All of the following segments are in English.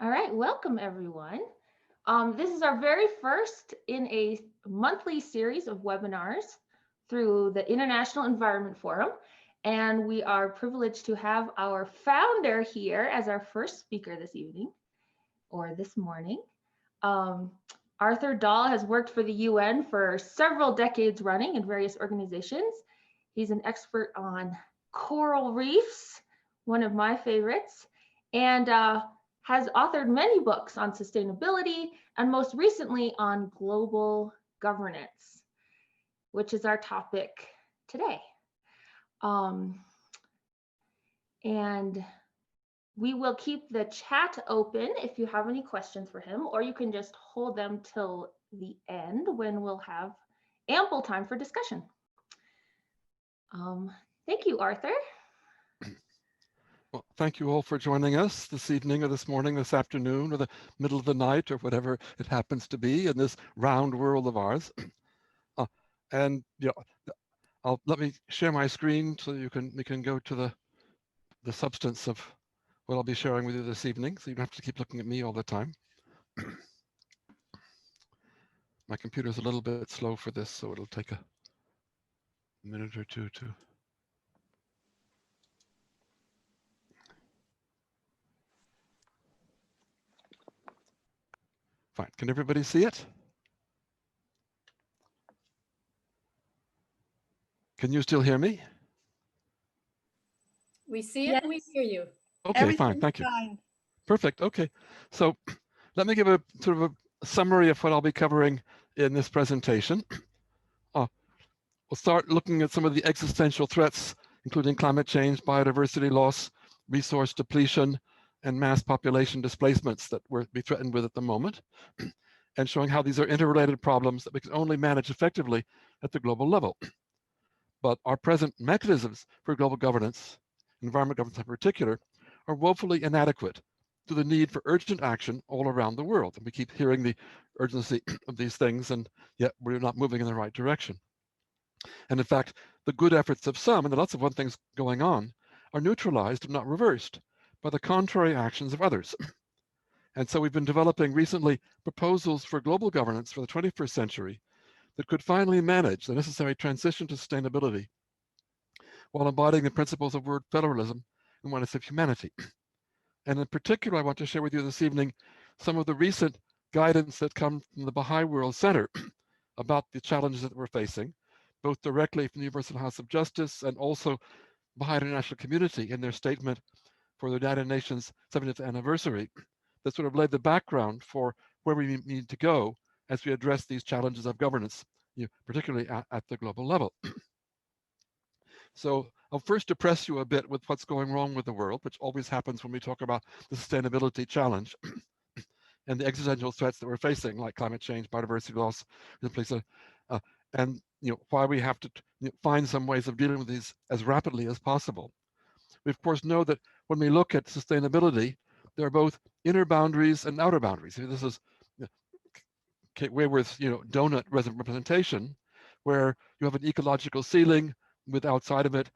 All right, welcome everyone. This is our very first in a monthly series of webinars through the International Environment Forum. And we are privileged to have our founder here as our first speaker this evening or this morning. Arthur Dahl has worked for the UN for several decades running in various organizations. He's an expert on coral reefs, one of my favorites, and has authored many books on sustainability and most recently on global governance, which is our topic today. And we will keep the chat open if you have any questions for him, or you can just hold them till the end when we'll have ample time for discussion. Thank you, Arthur. Well, thank you all for joining us this evening or this morning, this afternoon, or the middle of the night, or whatever it happens to be in this round world of ours. And let me share my screen so we can go to the substance of what I'll be sharing with you this evening, so you don't have to keep looking at me all the time. My computer's a little bit slow for this, so it'll take a minute or two to. Fine, can everybody see it? Can you still hear me? We see it and we hear you. Okay, fine, thank you. Fine. Perfect, okay. So let me give a sort of a summary of what I'll be covering in this presentation. We'll start looking at some of the existential threats, including climate change, biodiversity loss, resource depletion, and mass population displacements that we're threatened with at the moment, and showing how these are interrelated problems that we can only manage effectively at the global level. But our present mechanisms for global governance, environment governance in particular, are woefully inadequate to the need for urgent action all around the world. And we keep hearing the urgency of these things, and yet we're not moving in the right direction. And in fact, the good efforts of some, and there are lots of good things going on, are neutralized, if not reversed, by the contrary actions of others. And so we've been developing recently proposals for global governance for the 21st century that could finally manage the necessary transition to sustainability while embodying the principles of world federalism and oneness of humanity. And in particular, I want to share with you this evening some of the recent guidance that come from the Baha'i World Center about the challenges that we're facing, both directly from the Universal House of Justice and also Baha'i international community in their statement for the United Nations 70th anniversary that sort of laid the background for where we need to go as we address these challenges of governance, particularly at the global level. So I'll first depress you a bit with what's going wrong with the world, which always happens when we talk about the sustainability challenge and the existential threats that we're facing, like climate change, biodiversity loss, and why we have to find some ways of dealing with these as rapidly as possible. We of course know that when we look at sustainability, there are both inner boundaries and outer boundaries. This is Kate Wayworth's donut representation, where you have an ecological ceiling with outside of it,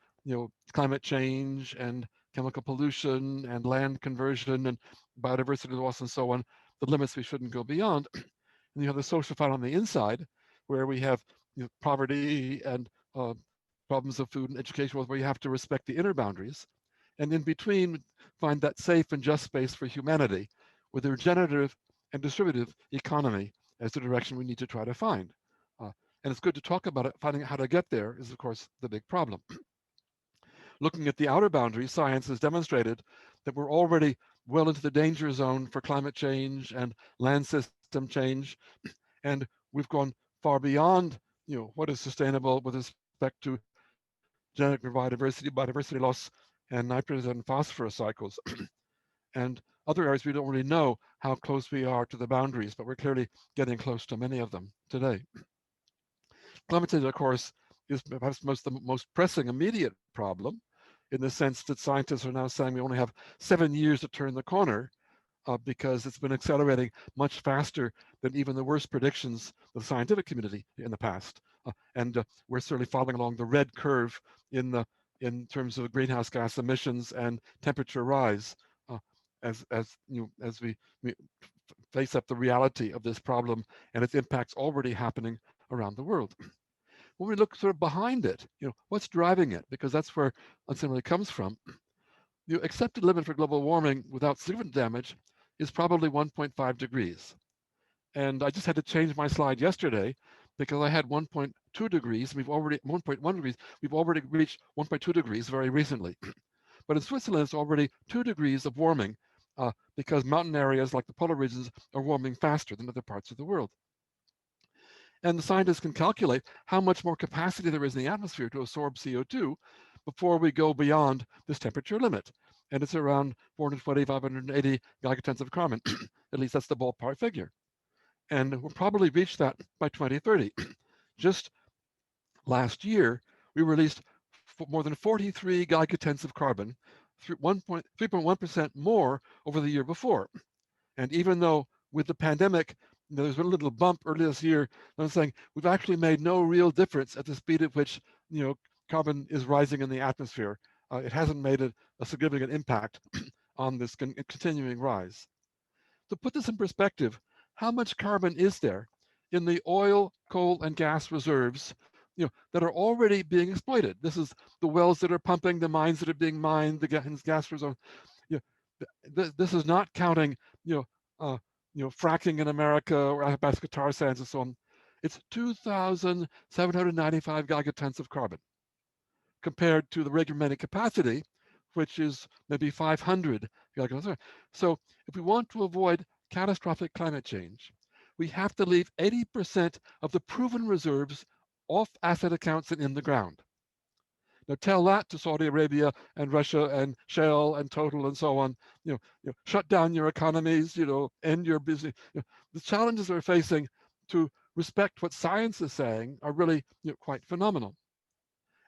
climate change and chemical pollution and land conversion and biodiversity loss and so on, the limits we shouldn't go beyond. And you have the social fight on the inside, where we have poverty and problems of food and education, where you have to respect the inner boundaries. And in between, find that safe and just space for humanity with a regenerative and distributive economy as the direction we need to try to find. And it's good to talk about it. Finding out how to get there is, of course, the big problem. Looking at the outer boundaries, science has demonstrated that we're already well into the danger zone for climate change and land system change. And we've gone far beyond what is sustainable with respect to genetic biodiversity loss, and nitrogen and phosphorus cycles. And other areas we don't really know how close we are to the boundaries, but we're clearly getting close to many of them today. Climate change, of course, is perhaps the most pressing immediate problem, in the sense that scientists are now saying we only have 7 years to turn the corner because it's been accelerating much faster than even the worst predictions of the scientific community in the past. And we're certainly following along the red curve in terms of greenhouse gas emissions and temperature rise. as we face up the reality of this problem and its impacts already happening around the world. When we look sort of behind it, what's driving it? Because that's where uncertainty comes from. The accepted limit for global warming without significant damage is probably 1.5 degrees. And I just had to change my slide yesterday because I had 1.2 degrees. 1.1 degrees. We've already reached 1.2 degrees very recently. But in Switzerland, it's already 2 degrees of warming because mountain areas like the polar regions are warming faster than other parts of the world. And the scientists can calculate how much more capacity there is in the atmosphere to absorb CO2 before we go beyond this temperature limit. And it's around 420, 580 gigatons of carbon. At least that's the ballpark figure. And we'll probably reach that by 2030. Just last year, we released more than 43 gigatons of carbon, 3.1% more over the year before. And even though with the pandemic, there's been a little bump earlier this year, I'm saying we've actually made no real difference at the speed at which carbon is rising in the atmosphere. It hasn't made a significant impact on this continuing rise. To put this in perspective, how much carbon is there in the oil, coal, and gas reserves that are already being exploited? This is the wells that are pumping, the mines that are being mined, the gas reserves. This is not counting fracking in America or Athabasca tar sands and so on. It's 2,795 gigatons of carbon compared to the regulated capacity, which is maybe 500 gigatons. So if we want to avoid catastrophic climate change, we have to leave 80% of the proven reserves off asset accounts and in the ground. Now tell that to Saudi Arabia and Russia and Shell and Total and so on. Shut down your economies. End your business. The challenges we're facing to respect what science is saying are really quite phenomenal.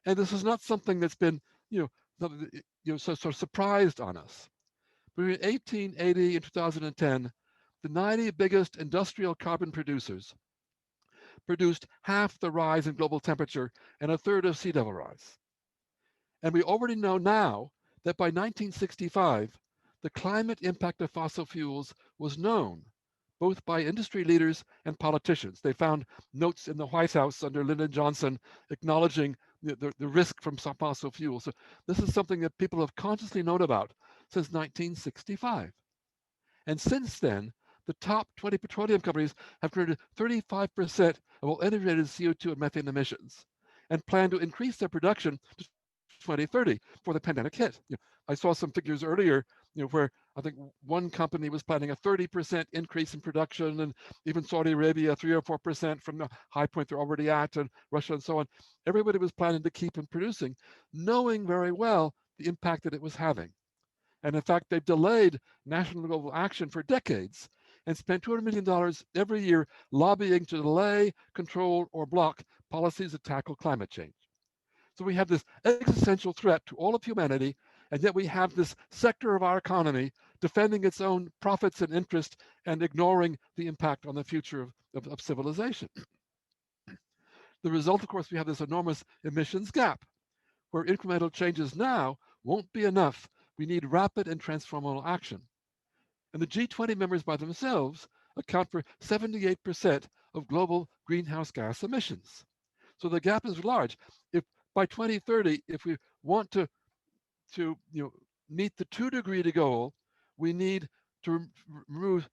And this is not something that's been sort of surprised on us. Between 1880 and 2010, the 90 biggest industrial carbon producers produced half the rise in global temperature and a third of sea level rise. And we already know now that by 1965, the climate impact of fossil fuels was known, both by industry leaders and politicians. They found notes in the White House under Lyndon Johnson acknowledging the risk from fossil fuels. So this is something that people have consciously known about since 1965. And since then, the top 20 petroleum companies have created 35% of all integrated CO2 and methane emissions and plan to increase their production to 2030 before the pandemic hit. I saw some figures earlier, where I think one company was planning a 30% increase in production, and even Saudi Arabia 3 or 4% from the high point they're already at, and Russia and so on. Everybody was planning to keep on producing, knowing very well the impact that it was having. And in fact, they've delayed national and global action for decades and spent $200 million every year lobbying to delay, control, or block policies that tackle climate change. So we have this existential threat to all of humanity, and yet we have this sector of our economy defending its own profits and interest and ignoring the impact on the future of civilization. The result, of course, we have this enormous emissions gap, where incremental changes now won't be enough. We need rapid and transformational action. And the G20 members by themselves account for 78% of global greenhouse gas emissions. So the gap is large. If by 2030, if we want to meet the 2-degree goal, we need to remove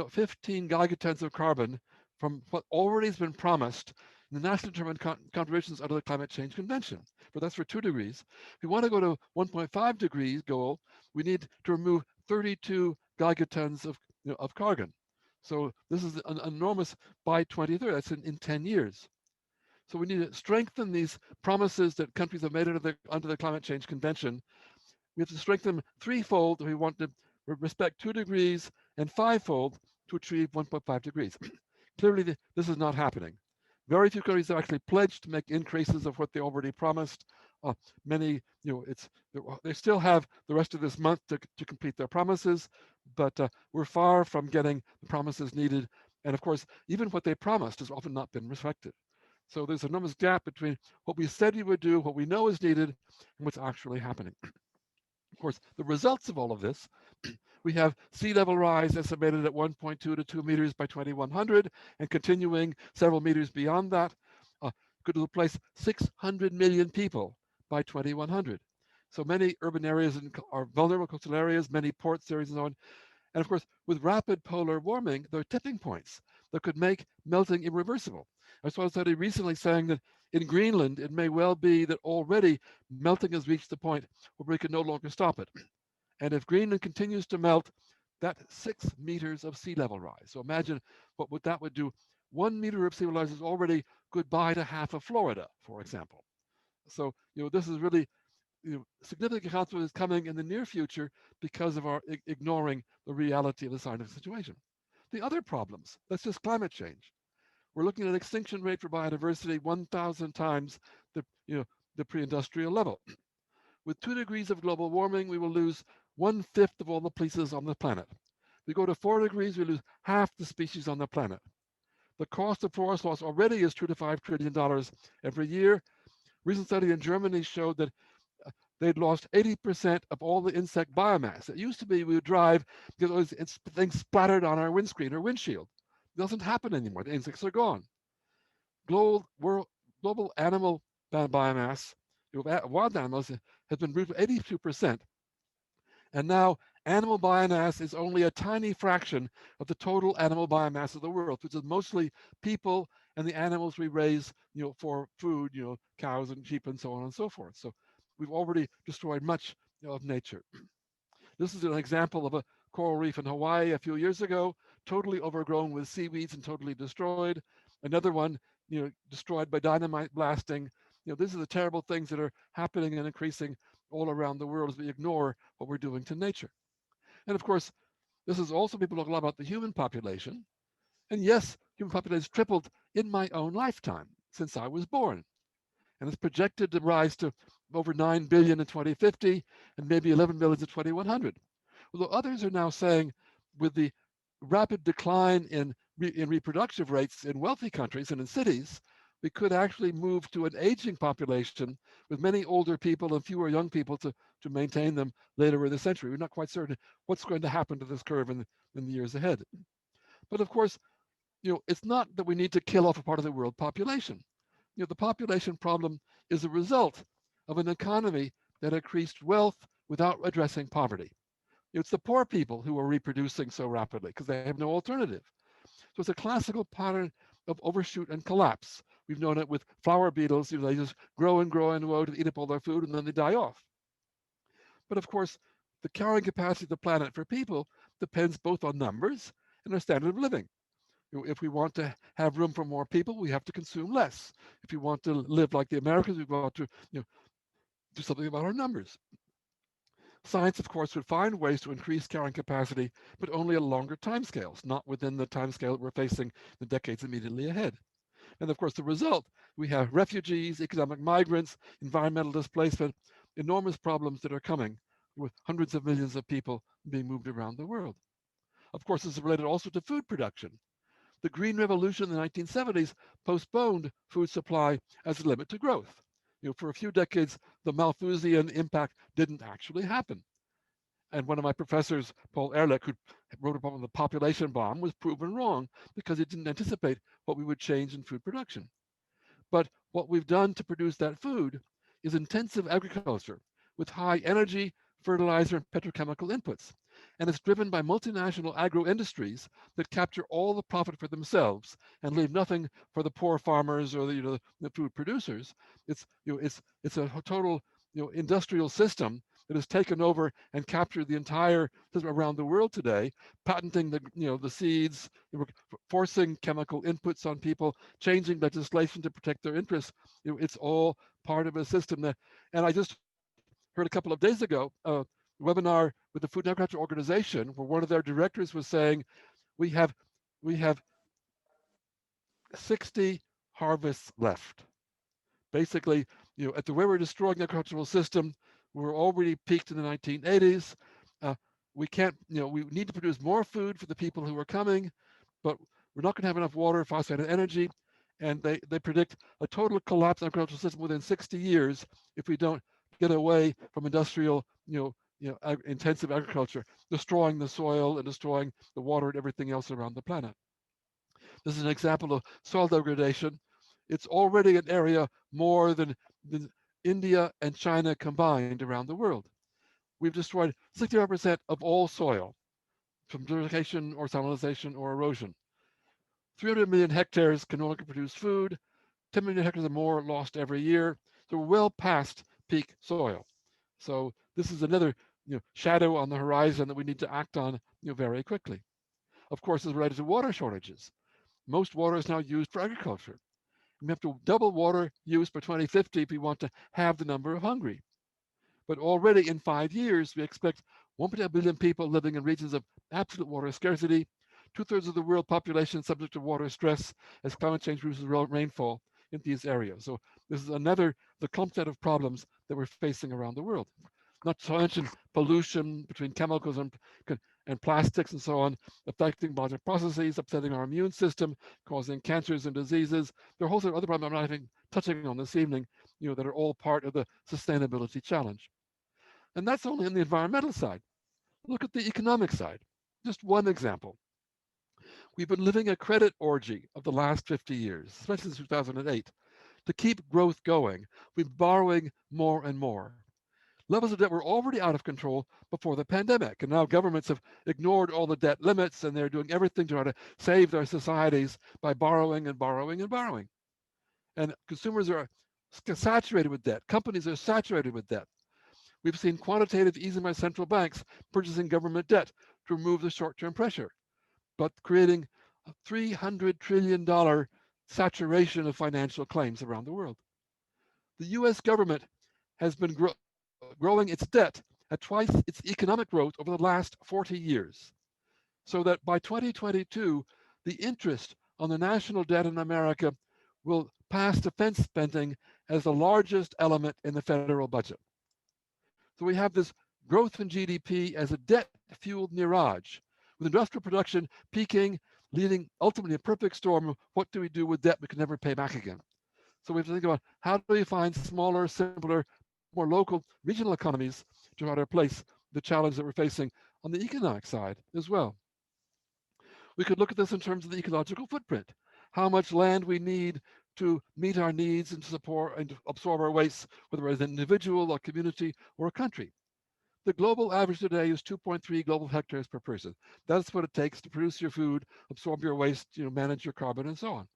15 gigatons of carbon from what already has been promised in the nationally determined contributions under the Climate Change Convention. But that's for 2 degrees. If we want to go to 1.5 degrees goal, we need to remove 32 gigatons of carbon. So this is an enormous by 2030. That's in 10 years. So we need to strengthen these promises that countries have made under the Climate Change Convention. We have to strengthen them threefold if we want to respect 2 degrees, and fivefold to achieve 1.5 degrees. Clearly, this is not happening. Very few countries have actually pledged to make increases of what they already promised. Many, they still have the rest of this month to complete their promises, but we're far from getting the promises needed. And of course, even what they promised has often not been respected. So there's an enormous gap between what we said we would do, what we know is needed, and what's actually happening. Of course, the results of all of this, we have sea level rise estimated at 1.2 to 2 meters by 2100 and continuing several meters beyond that, could replace 600 million people by 2100. So many urban areas are vulnerable coastal areas, many port areas and so on. And of course, with rapid polar warming, there are tipping points that could make melting irreversible. I saw a study recently saying that in Greenland, it may well be that already melting has reached the point where we can no longer stop it. And if Greenland continues to melt, that's 6 meters of sea level rise. So imagine what that would do. 1 meter of sea level rise is already goodbye to half of Florida, for example. So, this is really significant consequences coming in the near future because of our ignoring the reality of the scientific situation. The other problems, that's just climate change. We're looking at an extinction rate for biodiversity 1,000 times the pre-industrial level. With 2 degrees of global warming, we will lose 1/5 of all the places on the planet. We go to 4 degrees, we lose half the species on the planet. The cost of forest loss already is $2 to $5 trillion every year. Recent study in Germany showed that they'd lost 80% of all the insect biomass. It used to be we would drive, it's things splattered on our windscreen or windshield. It doesn't happen anymore. The insects are gone. Global animal biomass, wild animals, has been reduced 82%. And now animal biomass is only a tiny fraction of the total animal biomass of the world, which is mostly people and the animals we raise, for food, cows and sheep and so on and so forth. So we've already destroyed much of nature. This is an example of a coral reef in Hawaii a few years ago, totally overgrown with seaweeds and totally destroyed. Another one, destroyed by dynamite blasting. These are the terrible things that are happening and increasing all around the world as we ignore what we're doing to nature. And of course, this is also, people talk a lot about the human population. And yes, human population has tripled in my own lifetime since I was born. And it's projected to rise to over 9 billion in 2050 and maybe 11 billion in 2100. Although others are now saying with the rapid decline in reproductive rates in wealthy countries and in cities, we could actually move to an aging population with many older people and fewer young people to maintain them later in the century. We're not quite certain what's going to happen to this curve in the years ahead. But of course, it's not that we need to kill off a part of the world population. The population problem is a result of an economy that increased wealth without addressing poverty. It's the poor people who are reproducing so rapidly because they have no alternative. So it's a classical pattern of overshoot and collapse. We've known it with flower beetles. They just grow and grow and grow to eat up all their food and then they die off. But of course, the carrying capacity of the planet for people depends both on numbers and our standard of living. If we want to have room for more people, we have to consume less. If we want to live like the Americans, we've got to do something about our numbers. Science, of course, would find ways to increase carrying capacity, but only at longer timescales, not within the timescale that we're facing the decades immediately ahead. And of course, the result, we have refugees, economic migrants, environmental displacement, enormous problems that are coming with hundreds of millions of people being moved around the world. Of course, this is related also to food production. The Green Revolution in the 1970s postponed food supply as a limit to growth. For a few decades, the Malthusian impact didn't actually happen. And one of my professors, Paul Ehrlich, who wrote about the population bomb, was proven wrong because he didn't anticipate what we would change in food production. But what we've done to produce that food is intensive agriculture with high energy, fertilizer, and petrochemical inputs. And it's driven by multinational agro industries that capture all the profit for themselves and leave nothing for the poor farmers or the food producers. It's a total industrial system that has taken over and captured the entire system around the world today, patenting the seeds, forcing chemical inputs on people, changing legislation to protect their interests. It's all part of a system that, and I just heard a couple of days ago a webinar with the Food and Agriculture Organization where one of their directors was saying, we have 60 harvests left. Basically, at the way we're destroying the agricultural system, we're already peaked in the 1980s. We can't, we need to produce more food for the people who are coming, but we're not going to have enough water, phosphate, and energy. And they predict a total collapse in the agricultural system within 60 years if we don't get away from industrial, intensive agriculture, destroying the soil and destroying the water and everything else around the planet. This is an example of soil degradation. It's already an area more than India and China combined around the world. We've destroyed 65% of all soil from desertification or salinization or erosion. 300 million hectares can no longer produce food. 10 million hectares or more lost every year. So we're well past peak soil. So this is another shadow on the horizon that we need to act on very quickly. Of course, it's related to water shortages. Most water is now used for agriculture. We have to double water use by 2050 if we want to have the number of hungry. But already in 5 years, we expect 1.5 billion people living in regions of absolute water scarcity, 2/3 of the world population subject to water stress as climate change reduces rainfall in these areas. So this is another, the complex of problems that we're facing around the world. Not to mention pollution between chemicals and plastics and so on, affecting biological processes, upsetting our immune system, causing cancers and diseases. There are a whole set of other problems I'm not even touching on this evening, that are all part of the sustainability challenge. And that's only on the environmental side. Look at the economic side. Just one example. We've been living a credit orgy of the last 50 years, especially since 2008. To keep growth going, we've been borrowing more and more. Levels of debt were already out of control before the pandemic, and now governments have ignored all the debt limits, and they're doing everything to try to save their societies by borrowing and borrowing and borrowing. And consumers are saturated with debt. Companies are saturated with debt. We've seen quantitative easing by central banks purchasing government debt to remove the short-term pressure, but creating a $300 trillion saturation of financial claims around the world. The US government has been growing its debt at twice its economic growth over the last 40 years, so that by 2022, the interest on the national debt in America will pass defense spending as the largest element in the federal budget. So we have this growth in GDP as a debt-fueled mirage, with industrial production peaking, leading ultimately a perfect storm of what do we do with debt we can never pay back again. So we have to think about how do we find smaller, simpler, more local regional economies to try to replace the challenge that we're facing on the economic side as well. We could look at this in terms of the ecological footprint, how much land we need to meet our needs and to support and to absorb our wastes, whether as an individual, a community, or a country. The global average today is 2.3 global hectares per person. That's what it takes to produce your food, absorb your waste, manage your carbon, and so on.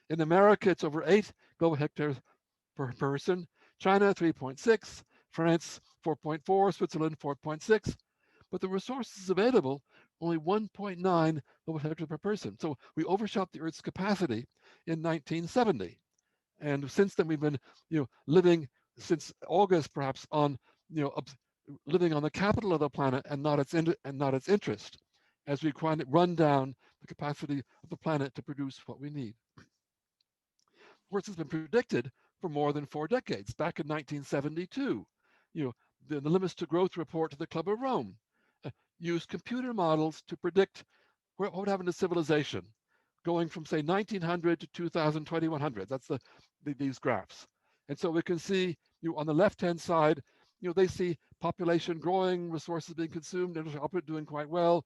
In America, it's over 8 global hectares per person. China, 3.6, France, 4.4, Switzerland, 4.6. But the resources available, only 1.9 global hectares per person. So we overshot the Earth's capacity in 1970. And since then, we've been, living since August, perhaps, on, living on the capital of the planet and not its interest, as we run down the capacity of the planet to produce what we need. Of course, it's been predicted for more than 4 decades. Back in 1972, the Limits to Growth report to the Club of Rome used computer models to predict what would happen to civilization, going from say 1900 to 2000, 2100. That's these graphs. And so we can see on the left-hand side, they see population growing, resources being consumed, industrial output doing quite well,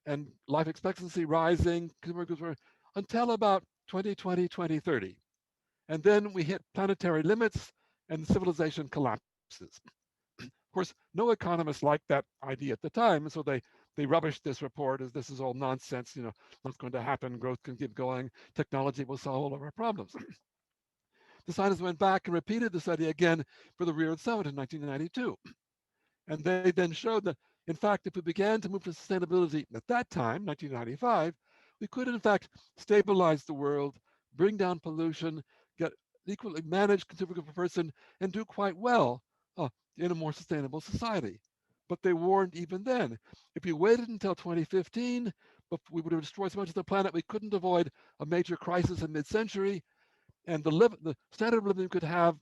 and life expectancy rising, consumer goods until about 2020, 2030. And then we hit planetary limits and civilization collapses. Of course, no economists liked that idea at the time, so they rubbished this report as this is all nonsense, not going to happen, growth can keep going, technology will solve all of our problems. The scientists went back and repeated the study again for the Rio Summit in 1992. And they then showed that, in fact, if we began to move to sustainability at that time, 1995, we could, in fact, stabilize the world, bring down pollution, get equally manage consumer goods per person, and do quite well in a more sustainable society. But they warned even then, if we waited until 2015, we would have destroyed so much of the planet we couldn't avoid a major crisis in mid-century, and the standard of living we could have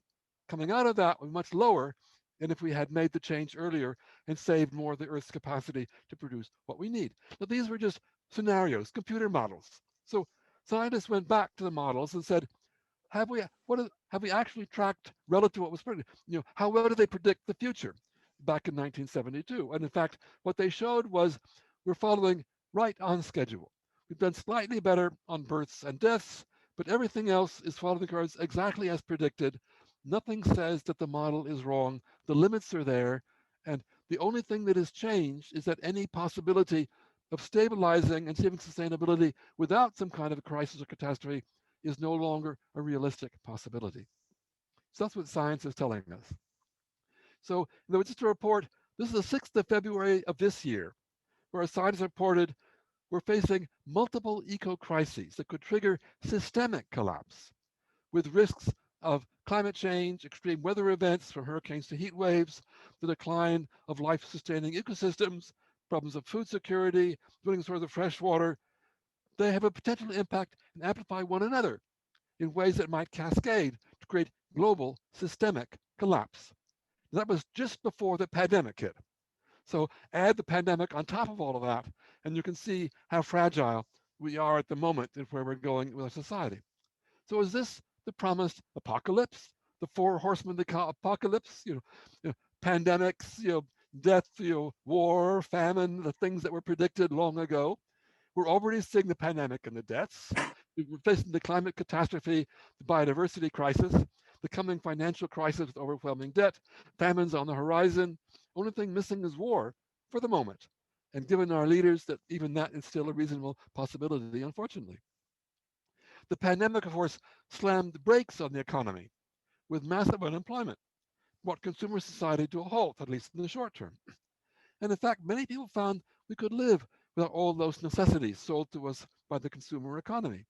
coming out of that was much lower than if we had made the change earlier and saved more of the Earth's capacity to produce what we need. Now, these were just scenarios, computer models. So scientists went back to the models and said, have we actually tracked relative to what was predicted? How well do they predict the future? back in 1972. And in fact, what they showed was we're following right on schedule. We've done slightly better on births and deaths, but everything else is following the curves exactly as predicted. Nothing says that the model is wrong. The limits are there. And the only thing that has changed is that any possibility of stabilizing and achieving sustainability without some kind of a crisis or catastrophe is no longer a realistic possibility. So that's what science is telling us. So just to report, this is the 6th of February of this year, where a scientist reported we're facing multiple eco-crises that could trigger systemic collapse, with risks of climate change, extreme weather events from hurricanes to heat waves, the decline of life-sustaining ecosystems, problems of food security, depleting sources of fresh water. They have a potential to impact and amplify one another in ways that might cascade to create global systemic collapse. That was just before the pandemic hit. So add the pandemic on top of all of that, and you can see how fragile we are at the moment and where we're going with our society. So is this the promised apocalypse? The four horsemen of the apocalypse? Pandemics, death, war, famine, the things that were predicted long ago. We're already seeing the pandemic and the deaths. We're facing the climate catastrophe, the biodiversity crisis, the coming financial crisis with overwhelming debt, famines on the horizon. Only thing missing is war for the moment. And given our leaders that even that is still a reasonable possibility, unfortunately. The pandemic, of course, slammed the brakes on the economy with massive unemployment, brought consumer society to a halt, at least in the short term. And in fact, many people found we could live without all those necessities sold to us by the consumer economy.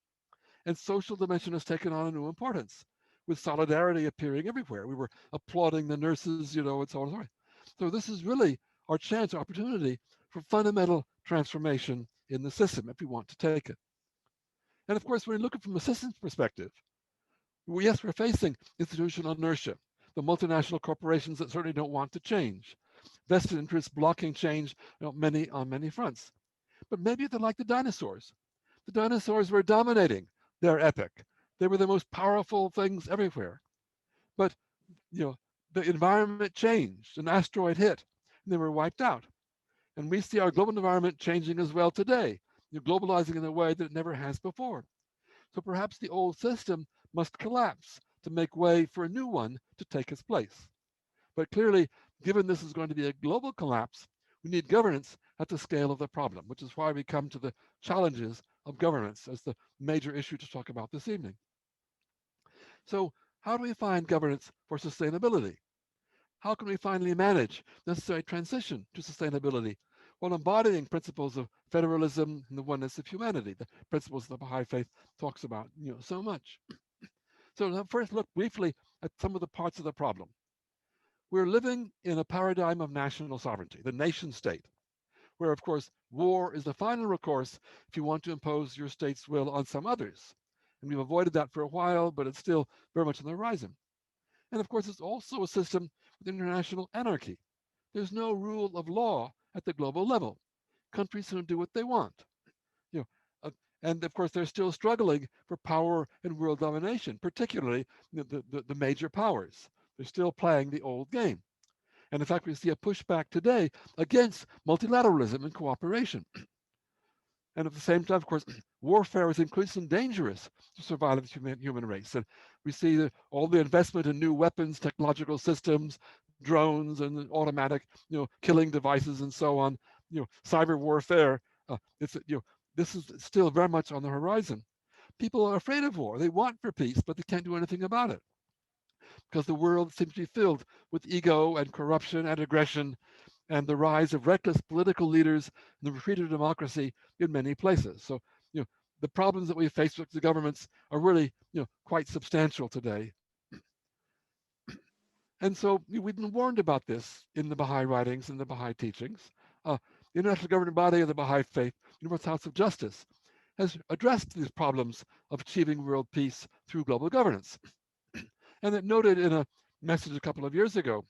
And social dimension has taken on a new importance, with solidarity appearing everywhere. We were applauding the nurses, and so on and so on. So this is really our chance, our opportunity for fundamental transformation in the system if we want to take it. And of course, when you look at it from a systems perspective, yes, we're facing institutional inertia, the multinational corporations that certainly don't want to change, vested interests blocking change on many fronts. But maybe they're like the dinosaurs. The dinosaurs were dominating their epoch. They were the most powerful things everywhere. But the environment changed, an asteroid hit, and they were wiped out. And we see our global environment changing as well today, globalizing in a way that it never has before. So perhaps the old system must collapse to make way for a new one to take its place. But clearly, given this is going to be a global collapse, we need governance at the scale of the problem, which is why we come to the challenges of governance as the major issue to talk about this evening. So how do we find governance for sustainability? How can we finally manage necessary transition to sustainability while embodying principles of federalism and the oneness of humanity, the principles the Baha'i faith talks about so much? So now first look briefly at some of the parts of the problem. We're living in a paradigm of national sovereignty, the nation state, where of course war is the final recourse if you want to impose your state's will on some others. And we've avoided that for a while, but it's still very much on the horizon. And of course, it's also a system with international anarchy. There's no rule of law at the global level. Countries can do what they want. You know, and of course, they're still struggling for power and world domination, particularly the major powers. They're still playing the old game. And in fact, we see a pushback today against multilateralism and cooperation. And at the same time, of course, warfare is increasingly dangerous to survival of the human race. And we see all the investment in new weapons, technological systems, drones, and automatic, killing devices, and so on. Cyber warfare. This is still very much on the horizon. People are afraid of war. They want for peace, but they can't do anything about it because the world seems to be filled with ego and corruption and aggression and the rise of reckless political leaders and the retreat of democracy in many places. So, the problems that we face with the governments are really, quite substantial today. And so we've been warned about this in the Baha'i writings and the Baha'i teachings. The International Governing Body of the Baha'i Faith, Universal House of Justice, has addressed these problems of achieving world peace through global governance. And it noted in a message a couple of years ago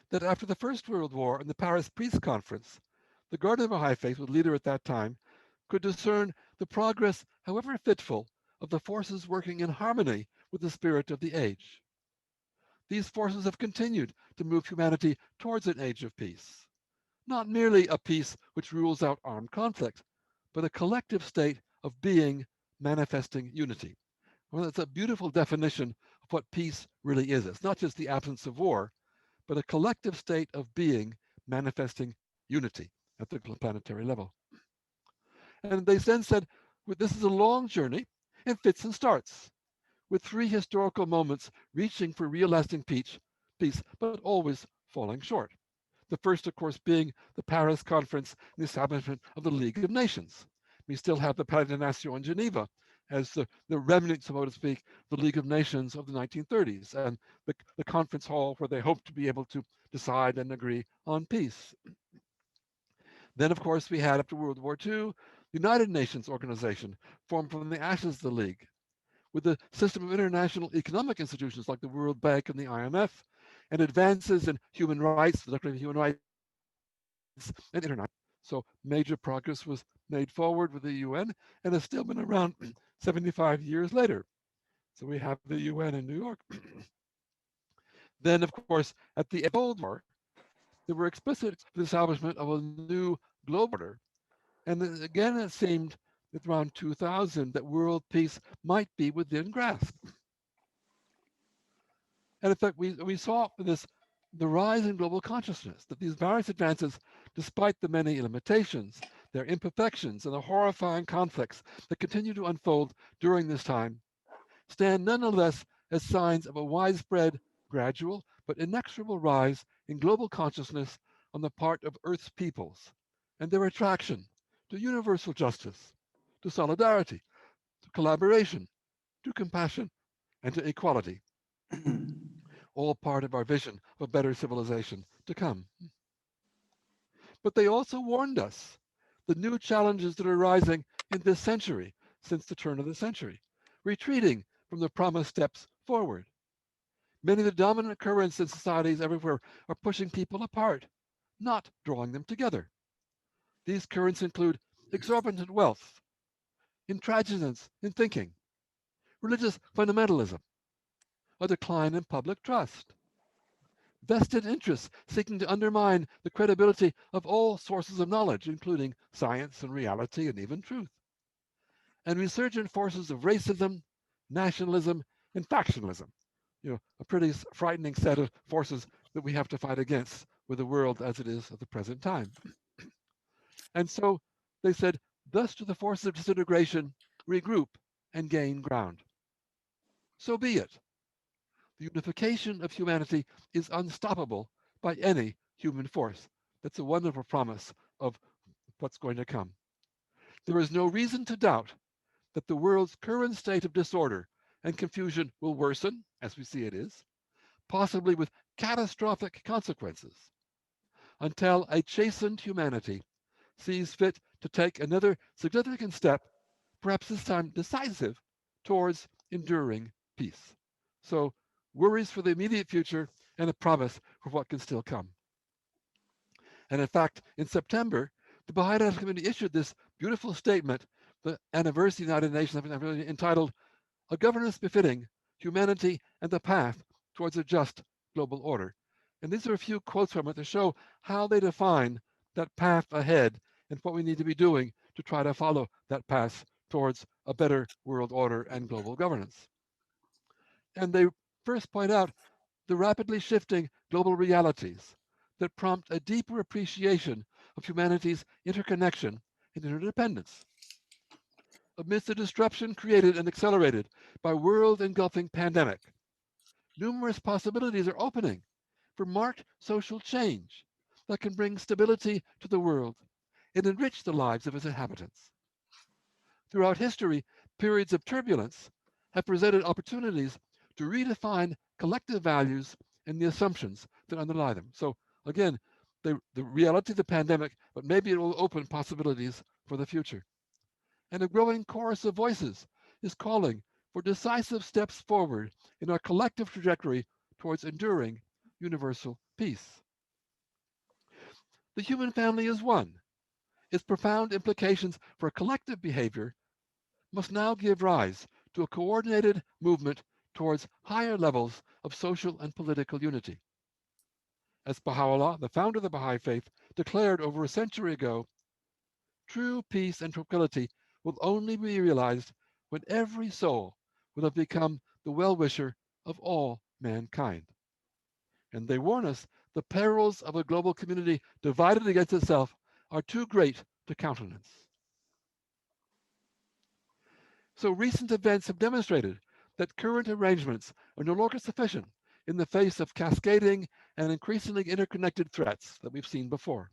that after the First World War and the Paris Peace Conference, the Guardian of Baha'i Faith, was leader at that time, could discern the progress, however fitful, of the forces working in harmony with the spirit of the age. these forces have continued to move humanity towards an age of peace. Not merely a peace which rules out armed conflict, but a collective state of being manifesting unity. Well, that's a beautiful definition of what peace really is. It's not just the absence of war, but a collective state of being manifesting unity at the planetary level. And they then said, well, this is a long journey in fits and starts, with 3 historical moments reaching for real lasting peace, but always falling short. The first, of course, being the Paris Conference and the establishment of the League of Nations. We still have the Palais des Nations in Geneva as the remnant, so to speak, the League of Nations of the 1930s, and the conference hall where they hoped to be able to decide and agree on peace. Then, of course, we had, after World War II, the United Nations Organization, formed from the ashes of the League, with the system of international economic institutions like the World Bank and the IMF, and advances in human rights, the Declaration of Human Rights, and international. So major progress was made forward with the UN and has still been around 75 years later. So we have the UN in New York. Then, of course, at the end of the Cold War, there were explicit establishment of a new global order. And again, it seemed at around 2000 that world peace might be within grasp. And in fact, we saw this the rise in global consciousness, that these various advances, despite the many limitations, their imperfections, and the horrifying conflicts that continue to unfold during this time, stand nonetheless as signs of a widespread, gradual, but inexorable rise in global consciousness on the part of Earth's peoples, and their attraction to universal justice, to solidarity, to collaboration, to compassion, and to equality. All part of our vision of a better civilization to come. But they also warned us the new challenges that are rising in this century since the turn of the century, retreating from the promised steps forward. Many of the dominant currents in societies everywhere are pushing people apart, not drawing them together. These currents include exorbitant wealth, intransigence in thinking, religious fundamentalism, a decline in public trust, vested interests seeking to undermine the credibility of all sources of knowledge, including science and reality and even truth, and resurgent forces of racism, nationalism, and factionalism. A pretty frightening set of forces that we have to fight against with the world as it is at the present time. And so they said, thus do the forces of disintegration regroup and gain ground. So be it. The unification of humanity is unstoppable by any human force. That's a wonderful promise of what's going to come. There is no reason to doubt that the world's current state of disorder and confusion will worsen, as we see it is, possibly with catastrophic consequences, until a chastened humanity sees fit to take another significant step, perhaps this time decisive, towards enduring peace. So, worries for the immediate future and a promise for what can still come. And in fact, in September, the Baha'i Committee issued this beautiful statement, the anniversary of the United Nations, entitled A Governance Befitting Humanity and the Path Towards a Just Global Order. And these are a few quotes from it to show how they define that path ahead and what we need to be doing to try to follow that path towards a better world order and global governance. And they first point out the rapidly shifting global realities that prompt a deeper appreciation of humanity's interconnection and interdependence. Amidst the disruption created and accelerated by world-engulfing pandemic, numerous possibilities are opening for marked social change that can bring stability to the world and enrich the lives of its inhabitants. Throughout history, periods of turbulence have presented opportunities to redefine collective values and the assumptions that underlie them. So again, the reality of the pandemic, but maybe it will open possibilities for the future. And a growing chorus of voices is calling for decisive steps forward in our collective trajectory towards enduring universal peace. The human family is one. Its profound implications for collective behavior must now give rise to a coordinated movement towards higher levels of social and political unity. As Baha'u'llah, the founder of the Baha'i faith, declared over a century ago, true peace and tranquility will only be realized when every soul will have become the well-wisher of all mankind. And they warn us the perils of a global community divided against itself are too great to countenance. So recent events have demonstrated that current arrangements are no longer sufficient in the face of cascading and increasingly interconnected threats that we've seen before.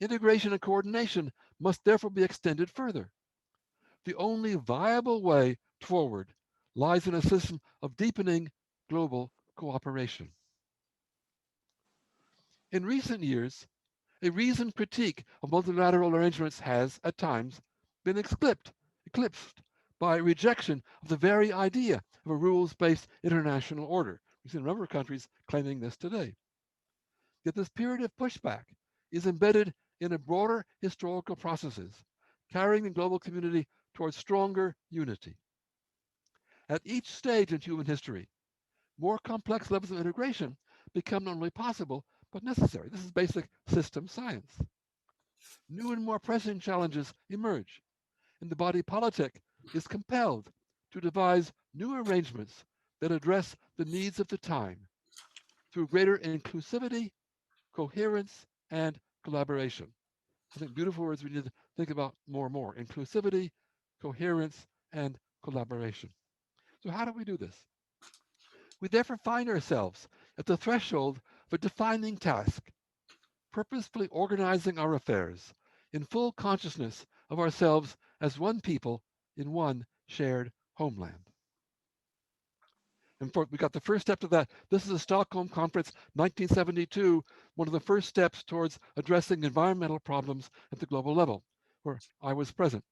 Integration and coordination must therefore be extended further. The only viable way forward lies in a system of deepening global cooperation. In recent years, a reasoned critique of multilateral arrangements has, at times, been eclipsed by rejection of the very idea of a rules-based international order. We've seen a number of countries claiming this today. Yet this period of pushback is embedded in a broader historical processes, carrying the global community towards stronger unity. At each stage in human history, more complex levels of integration become not only possible, but necessary. This is basic system science. New and more pressing challenges emerge, and the body politic is compelled to devise new arrangements that address the needs of the time through greater inclusivity, coherence, and collaboration. I think beautiful words we need to think about more and more. Inclusivity, coherence, and collaboration. So how do we do this? We therefore find ourselves at the threshold of a defining task, purposefully organizing our affairs in full consciousness of ourselves as one people in one shared homeland. And we got the first step to that. This is the Stockholm Conference, 1972, one of the first steps towards addressing environmental problems at the global level, where I was present.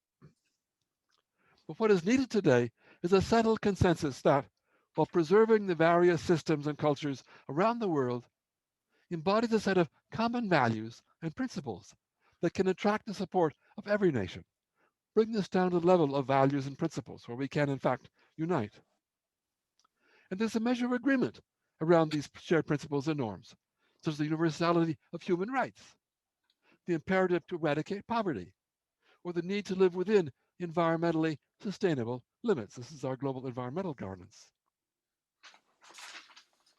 But what is needed today is a settled consensus that, while preserving the various systems and cultures around the world, embodies a set of common values and principles that can attract the support of every nation. Bring this down to the level of values and principles where we can, in fact, unite. And there's a measure of agreement around these shared principles and norms, such as the universality of human rights, the imperative to eradicate poverty, or the need to live within environmentally sustainable limits. This is our global environmental governance.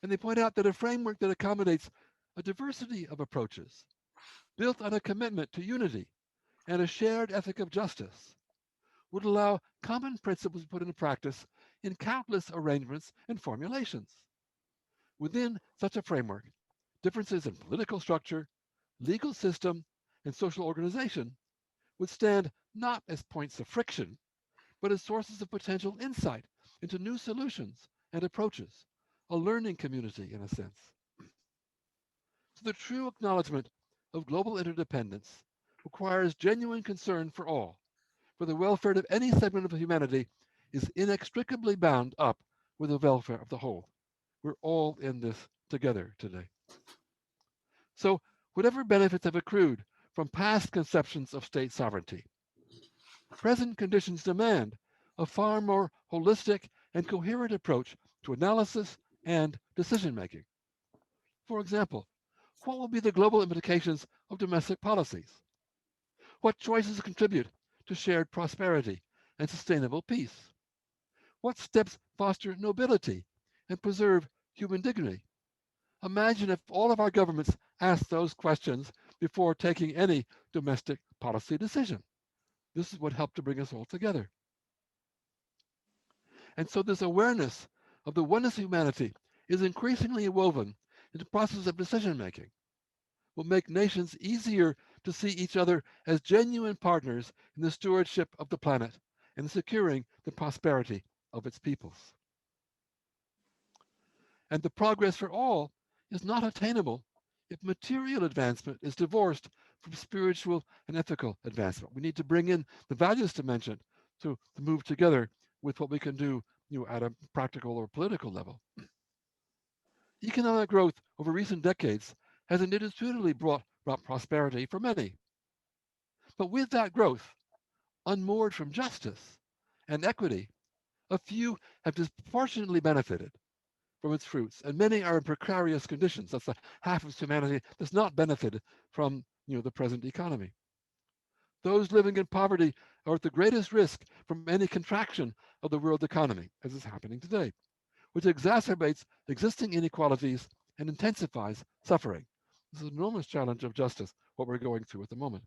And they point out that a framework that accommodates a diversity of approaches, built on a commitment to unity and a shared ethic of justice, would allow common principles to be put into practice in countless arrangements and formulations. Within such a framework, differences in political structure, legal system, and social organization would stand not as points of friction, but as sources of potential insight into new solutions and approaches, a learning community in a sense. So the true acknowledgement of global interdependence requires genuine concern for all, for the welfare of any segment of humanity is inextricably bound up with the welfare of the whole. We're all in this together today. So whatever benefits have accrued from past conceptions of state sovereignty, present conditions demand a far more holistic and coherent approach to analysis and decision making. For example, what will be the global implications of domestic policies? What choices contribute to shared prosperity and sustainable peace? What steps foster nobility and preserve human dignity? Imagine if all of our governments asked those questions before taking any domestic policy decision. This is what helped to bring us all together. And so this awareness of the oneness of humanity is increasingly woven into the process of decision making, will make nations easier to see each other as genuine partners in the stewardship of the planet and securing the prosperity of its peoples. And the progress for all is not attainable if material advancement is divorced from spiritual and ethical advancement. We need to bring in the values dimension to move together with what we can do at a practical or political level. Economic growth over recent decades has indisputably brought prosperity for many. But with that growth, unmoored from justice and equity, A few have disproportionately benefited from its fruits, and many are in precarious conditions. That's the half of humanity does not benefit from the present economy. Those living in poverty are at the greatest risk from any contraction of the world economy, as is happening today, which exacerbates existing inequalities and intensifies suffering. This is an enormous challenge of justice, what we're going through at the moment.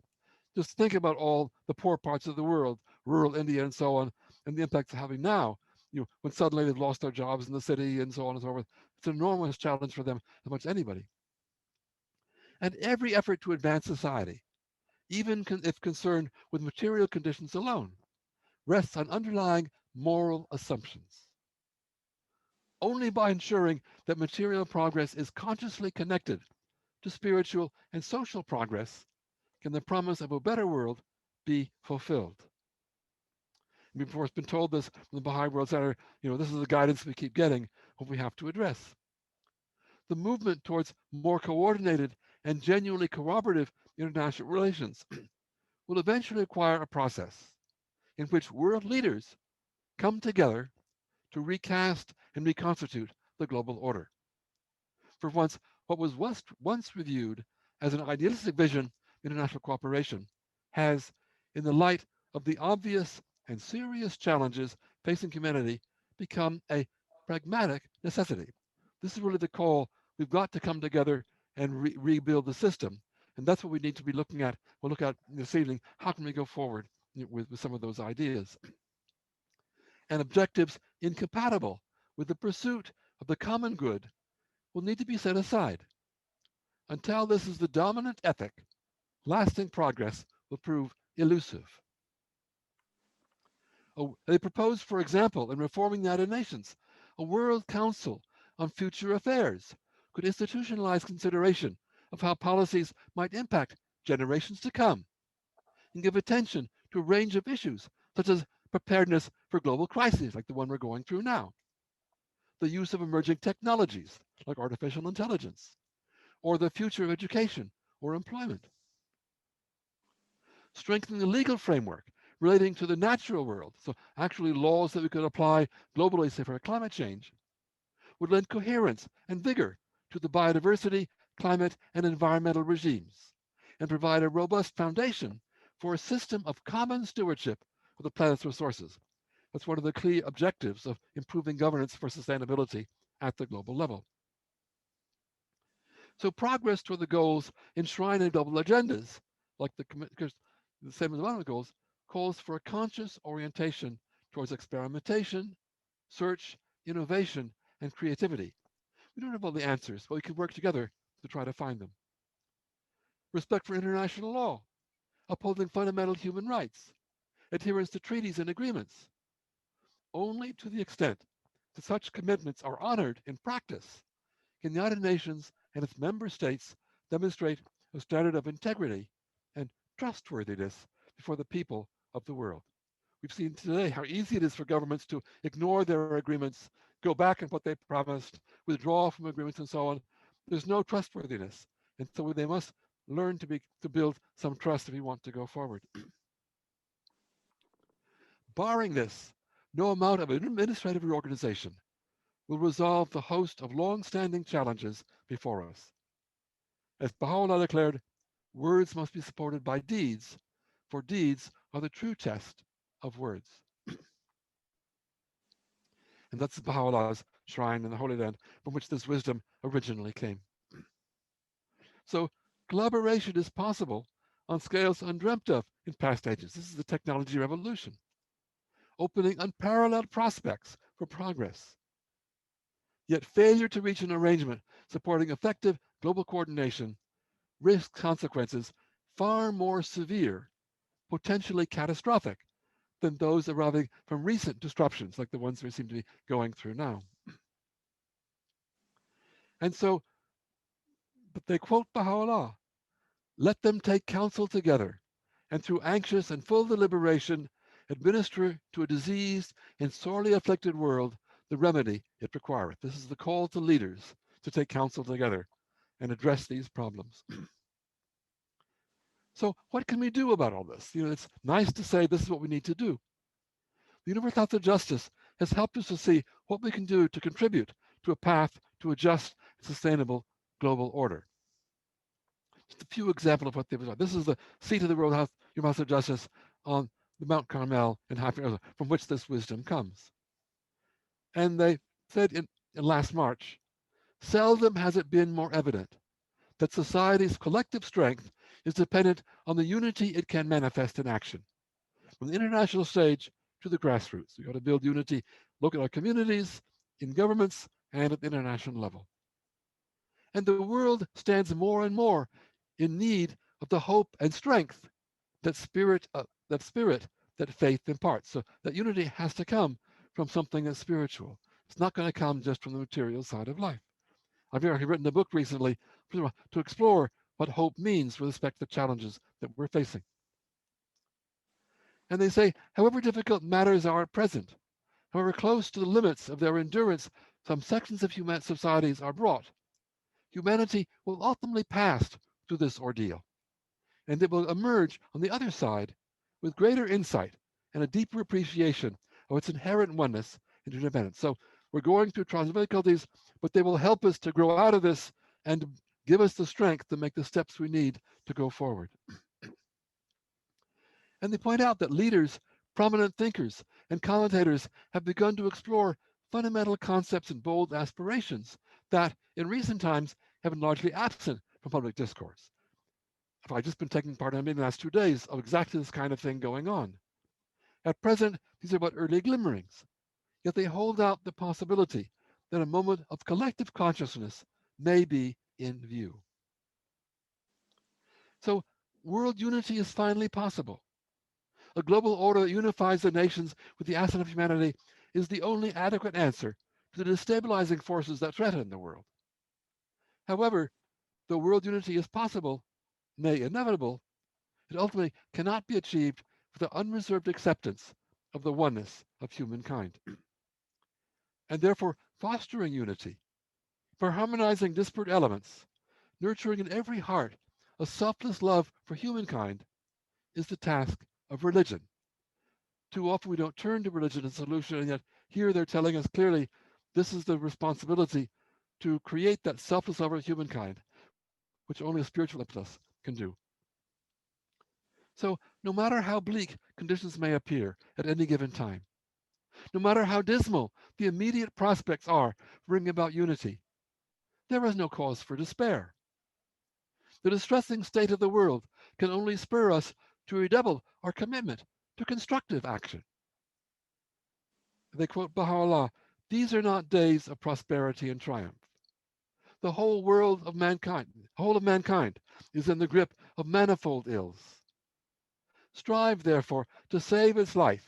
Just think about all the poor parts of the world, rural India and so on, and the impacts they're having now, when suddenly they've lost their jobs in the city and so on and so forth. It's an enormous challenge for them as much as anybody. And every effort to advance society, even if concerned with material conditions alone, rests on underlying moral assumptions. Only by ensuring that material progress is consciously connected to spiritual and social progress can the promise of a better world be fulfilled. We've of course been told this from the Baha'i World Center, this is the guidance we keep getting, what we have to address. The movement towards more coordinated and genuinely cooperative international relations will eventually require a process in which world leaders come together to recast and reconstitute the global order. For once, what was once reviewed as an idealistic vision of international cooperation has, in the light of the obvious and serious challenges facing humanity, become a pragmatic necessity. This is really the call. We've got to come together and rebuild the system. And that's what we need to be looking at. We'll look at this evening. How can we go forward with some of those ideas? And objectives incompatible with the pursuit of the common good will need to be set aside. Until this is the dominant ethic, lasting progress will prove elusive. They propose, for example, in reforming the United Nations, a World Council on Future Affairs could institutionalize consideration of how policies might impact generations to come and give attention to a range of issues such as preparedness for global crises like the one we're going through now, the use of emerging technologies like artificial intelligence, or the future of education or employment. Strengthening the legal framework relating to the natural world, so actually laws that we could apply globally, say for climate change, would lend coherence and vigor to the biodiversity, climate, and environmental regimes, and provide a robust foundation for a system of common stewardship of the planet's resources. That's one of the key objectives of improving governance for sustainability at the global level. So progress toward the goals enshrined in global agendas, like the same as one of the goals, calls for a conscious orientation towards experimentation, search, innovation, and creativity. We don't have all the answers, but we can work together to try to find them. Respect for international law, upholding fundamental human rights, adherence to treaties and agreements. Only to the extent that such commitments are honored in practice can the United Nations and its member states demonstrate a standard of integrity and trustworthiness before the people of the world. We've seen today how easy it is for governments to ignore their agreements, go back on what they promised, withdraw from agreements and so on. There's no trustworthiness. And so they must learn to build some trust if we want to go forward. Barring this, no amount of administrative reorganization will resolve the host of long-standing challenges before us. As Baha'u'llah declared, words must be supported by deeds, for deeds are the true test of words. And that's Baha'u'llah's shrine in the Holy Land from which this wisdom originally came. So collaboration is possible on scales undreamt of in past ages. This is the technology revolution, opening unparalleled prospects for progress. Yet failure to reach an arrangement supporting effective global coordination risks consequences far more severe, potentially catastrophic, than those arising from recent disruptions like the ones we seem to be going through now. And so, but they quote Baha'u'llah, let them take counsel together, and through anxious and full deliberation, administer to a diseased and sorely afflicted world the remedy it requireth. This is the call to leaders to take counsel together and address these problems. So what can we do about all this? It's nice to say this is what we need to do. The universal justice has helped us to see what we can do to contribute to a path to a just, sustainable global order. Just a few examples of what they've done. This is the seat of the World Human Rights Justice on the Mount Carmel in Haifa, Arizona, from which this wisdom comes. And they said in last March, seldom has it been more evident that society's collective strength is dependent on the unity it can manifest in action, from the international stage to the grassroots. We got to build unity, look at our communities, in governments, and at the international level. And the world stands more and more in need of the hope and strength that that faith imparts. So that unity has to come from something that's spiritual. It's not going to come just from the material side of life. I've actually written a book recently to explore what hope means with respect to the challenges that we're facing. And they say, however difficult matters are at present, however close to the limits of their endurance some sections of human societies are brought, humanity will ultimately pass through this ordeal, and it will emerge on the other side with greater insight and a deeper appreciation of its inherent oneness and interdependence. So we're going through trials and difficulties, but they will help us to grow out of this and give us the strength to make the steps we need to go forward. And they point out that leaders, prominent thinkers, and commentators have begun to explore fundamental concepts and bold aspirations that, in recent times, have been largely absent from public discourse. I've just been taking part in a meeting the last 2 days of exactly this kind of thing going on. At present, these are but early glimmerings, yet they hold out the possibility that a moment of collective consciousness may be in view. So, world unity is finally possible. A global order that unifies the nations with the asset of humanity is the only adequate answer to the destabilizing forces that threaten the world. However, though world unity is possible, nay, inevitable, it ultimately cannot be achieved with the unreserved acceptance of the oneness of humankind. And therefore, fostering unity, for harmonizing disparate elements, nurturing in every heart a selfless love for humankind, is the task of religion. Too often we don't turn to religion as a solution, and yet here they're telling us clearly this is the responsibility to create that selfless love of humankind, which only a spiritual impetus can do. So no matter how bleak conditions may appear at any given time, no matter how dismal the immediate prospects are for bringing about unity, there is no cause for despair. The distressing state of the world can only spur us to redouble our commitment to constructive action. They quote Baha'u'llah, these are not days of prosperity and triumph. The whole world of mankind, whole of mankind is in the grip of manifold ills. Strive, therefore, to save its life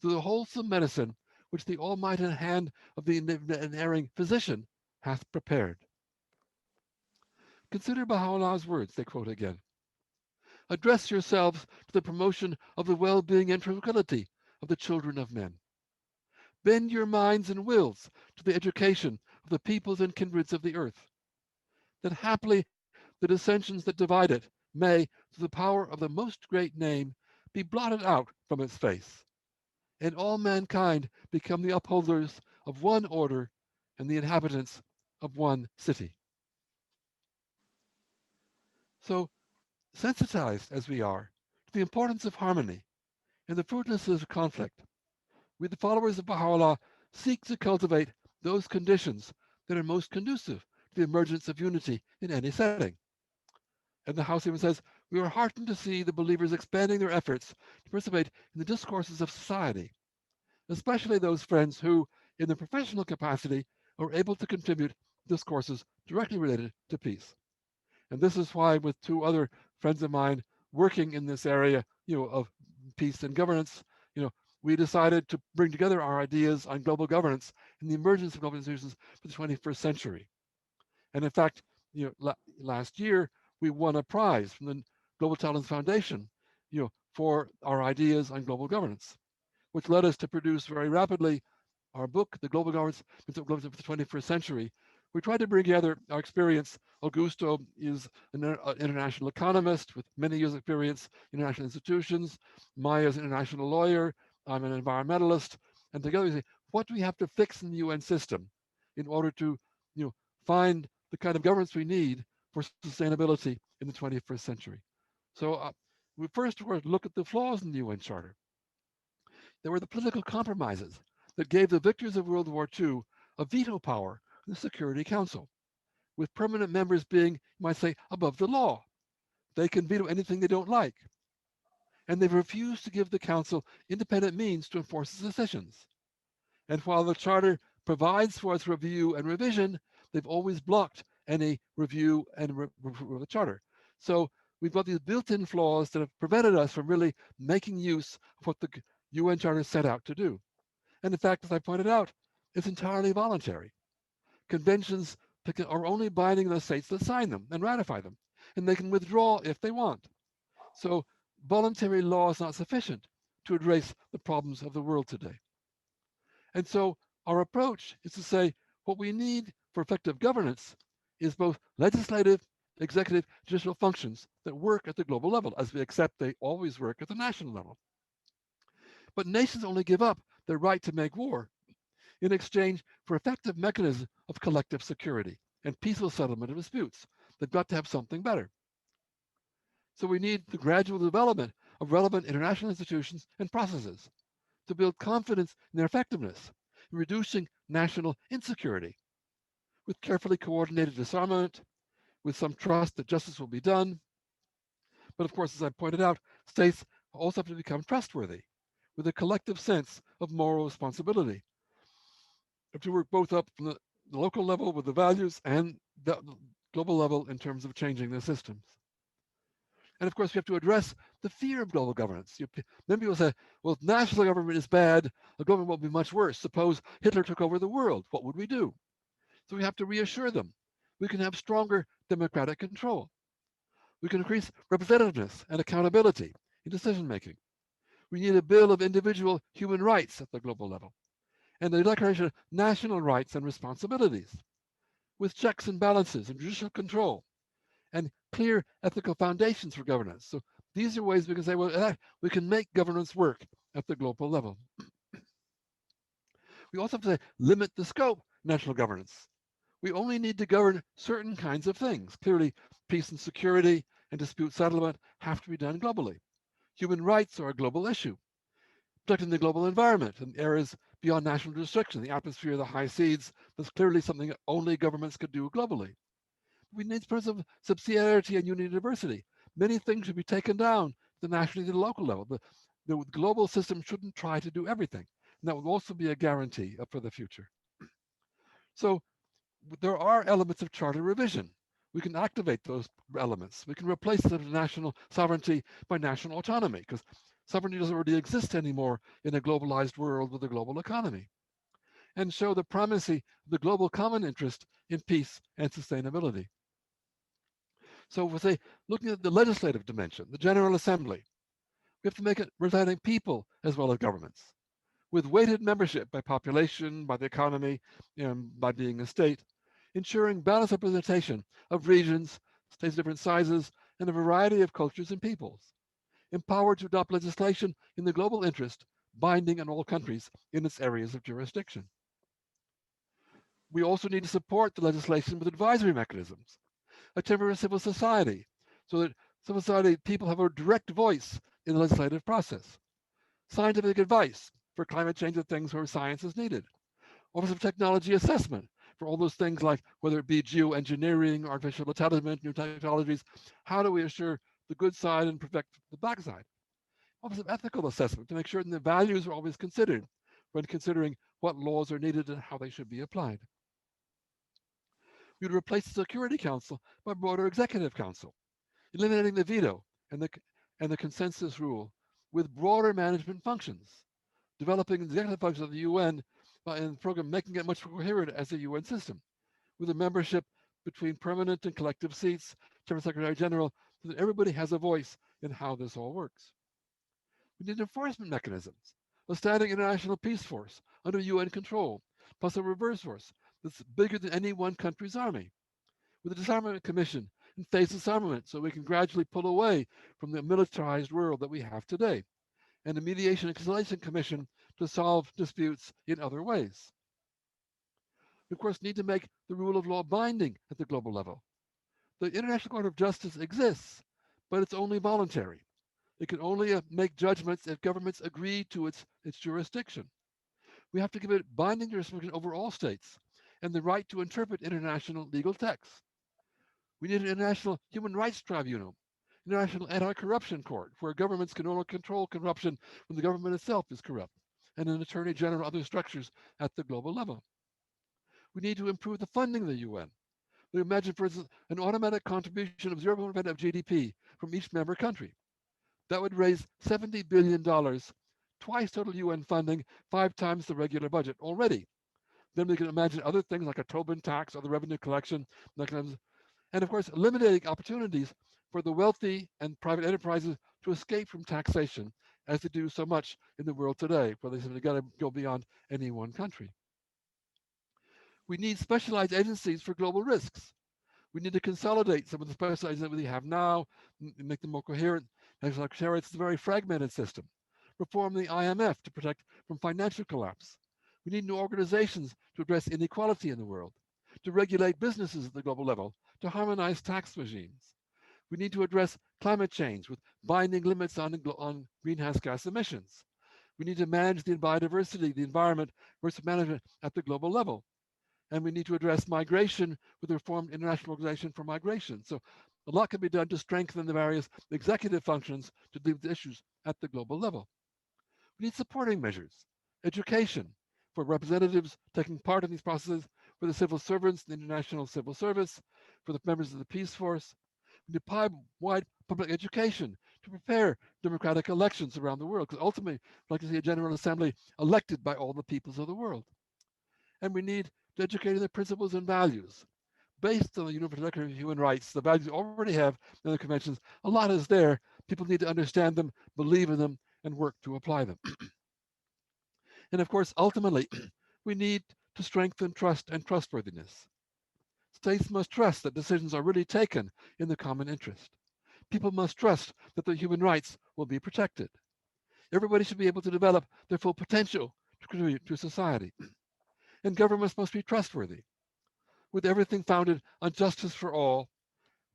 through the wholesome medicine which the almighty hand of the unerring physician hath prepared. Consider Baha'u'llah's words, they quote again. Address yourselves to the promotion of the well-being and tranquility of the children of men. Bend your minds and wills to the education of the peoples and kindreds of the earth, that haply the dissensions that divide it may, through the power of the most great name, be blotted out from its face, and all mankind become the upholders of one order and the inhabitants of one city. So, sensitized as we are to the importance of harmony and the fruitlessness of conflict, we, the followers of Baha'u'llah, seek to cultivate those conditions that are most conducive to the emergence of unity in any setting. And the House even says, we are heartened to see the believers expanding their efforts to participate in the discourses of society, especially those friends who, in their professional capacity, are able to contribute discourses directly related to peace. And this is why, with 2 other friends of mine working in this area, of peace and governance, we decided to bring together our ideas on global governance and the emergence of global institutions for the 21st century. And in fact, last year we won a prize from the Global Talents Foundation, for our ideas on global governance, which led us to produce very rapidly our book, The Global Governance of the 21st Century. We tried to bring together our experience. Augusto is an international economist with many years of experience in international institutions. Maja is an international lawyer. I'm an environmentalist. And together we say, what do we have to fix in the UN system in order to, find the kind of governance we need for sustainability in the 21st century. So we first were to look at the flaws in the UN Charter. There were the political compromises that gave the victors of World War II a veto power in the Security Council, with permanent members being, you might say, above the law. They can veto anything they don't like. And they've refused to give the Council independent means to enforce its decisions. And while the Charter provides for its review and revision, they've always blocked any review and the Charter. So we've got these built-in flaws that have prevented us from really making use of what the UN Charter set out to do. And in fact, as I pointed out, it's entirely voluntary. Conventions are only binding on the states that sign them and ratify them, and they can withdraw if they want. So voluntary law is not sufficient to address the problems of the world today. And so our approach is to say what we need for effective governance is both legislative, executive, judicial functions that work at the global level, as we accept they always work at the national level. But nations only give up their right to make war in exchange for effective mechanisms of collective security and peaceful settlement of disputes. They've got to have something better. So we need the gradual development of relevant international institutions and processes to build confidence in their effectiveness in reducing national insecurity with carefully coordinated disarmament, with some trust that justice will be done. But of course, as I pointed out, states also have to become trustworthy with a collective sense of moral responsibility. Have to work both up from the local level with the values and the global level in terms of changing the systems. And of course, we have to address the fear of global governance. Many people say, well, if national government is bad, the government will be much worse. Suppose Hitler took over the world, what would we do? So we have to reassure them. We can have stronger democratic control. We can increase representativeness and accountability in decision making. We need a bill of individual human rights at the global level, and the declaration of national rights and responsibilities, with checks and balances and judicial control, and clear ethical foundations for governance. So these are ways we can say, well, we can make governance work at the global level. We also have to limit the scope of national governance. We only need to govern certain kinds of things. Clearly, peace and security and dispute settlement have to be done globally. Human rights are a global issue. Protecting the global environment and areas beyond national jurisdiction, the atmosphere, the high seas, that's clearly something that only governments could do globally. We need principles of subsidiarity and unidiversity. Many things should be taken down to the national to the local level. The global system shouldn't try to do everything. And that would also be a guarantee for the future. So there are elements of charter revision. We can activate those elements. We can replace the national sovereignty by national autonomy, because sovereignty doesn't really exist anymore in a globalized world with a global economy, and show the primacy of the global common interest in peace and sustainability. So we'll say, looking at the legislative dimension, the General Assembly, we have to make it representing people as well as governments, with weighted membership by population, by the economy, by being a state, ensuring balanced representation of regions, states of different sizes, and a variety of cultures and peoples, empowered to adopt legislation in the global interest, binding on all countries in its areas of jurisdiction. We also need to support the legislation with advisory mechanisms, a temporary civil society, so that civil society people have a direct voice in the legislative process, scientific advice for climate change and things where science is needed, Office of Technology Assessment for all those things like whether it be geoengineering, artificial intelligence, new technologies, how do we assure the good side and protect the bad side? Office of Ethical Assessment to make sure that the values are always considered when considering what laws are needed and how they should be applied. We would replace the Security Council by a broader Executive Council, eliminating the veto and the consensus rule with broader management functions, developing the executive functions of the UN and the program, making it much more coherent as a UN system, with a membership between permanent and collective seats, Chairman Secretary General, so that everybody has a voice in how this all works. We need enforcement mechanisms, a standing international peace force under UN control, plus a reverse force that's bigger than any one country's army, with a disarmament commission and phase disarmament so we can gradually pull away from the militarized world that we have today, and a mediation and conciliation commission to solve disputes in other ways. We, of course, need to make the rule of law binding at the global level. The International Court of Justice exists, but it's only voluntary. It can only make judgments if governments agree to its jurisdiction. We have to give it binding jurisdiction over all states and the right to interpret international legal texts. We need an international human rights tribunal, international anti-corruption court, where governments can only control corruption when the government itself is corrupt, and an attorney general and other structures at the global level. We need to improve the funding of the UN. We imagine, for instance, an automatic contribution of 0% of GDP from each member country. That would raise $70 billion, twice total UN funding, 5 times the regular budget already. Then we can imagine other things like a Tobin tax, other revenue collection mechanisms, and of course, eliminating opportunities for the wealthy and private enterprises to escape from taxation, as they do so much in the world today, where they simply got to go beyond any one country. We need specialized agencies for global risks. We need to consolidate some of the specialized that we have now, make them more coherent. As like Sarah, it's a very fragmented system. Reform the IMF to protect from financial collapse. We need new organizations to address inequality in the world, to regulate businesses at the global level, to harmonize tax regimes. We need to address climate change with binding limits on greenhouse gas emissions. We need to manage the biodiversity, the environment, versus management at the global level. And we need to address migration with the reformed International Organization for Migration. So a lot can be done to strengthen the various executive functions to deal with issues at the global level. We need supporting measures, education for representatives taking part in these processes, for the civil servants, the international civil service, for the members of the peace force. We need wide public education to prepare democratic elections around the world, because ultimately we'd like to see a General Assembly elected by all the peoples of the world. And we need to educate the principles and values based on the Universal Declaration of Human Rights, the values we already have in the conventions. A lot is there. People need to understand them, believe in them, and work to apply them. And of course, ultimately, we need to strengthen trust and trustworthiness. States must trust that decisions are really taken in the common interest. People must trust that their human rights will be protected. Everybody should be able to develop their full potential to contribute to society. And governments must be trustworthy, with everything founded on justice for all,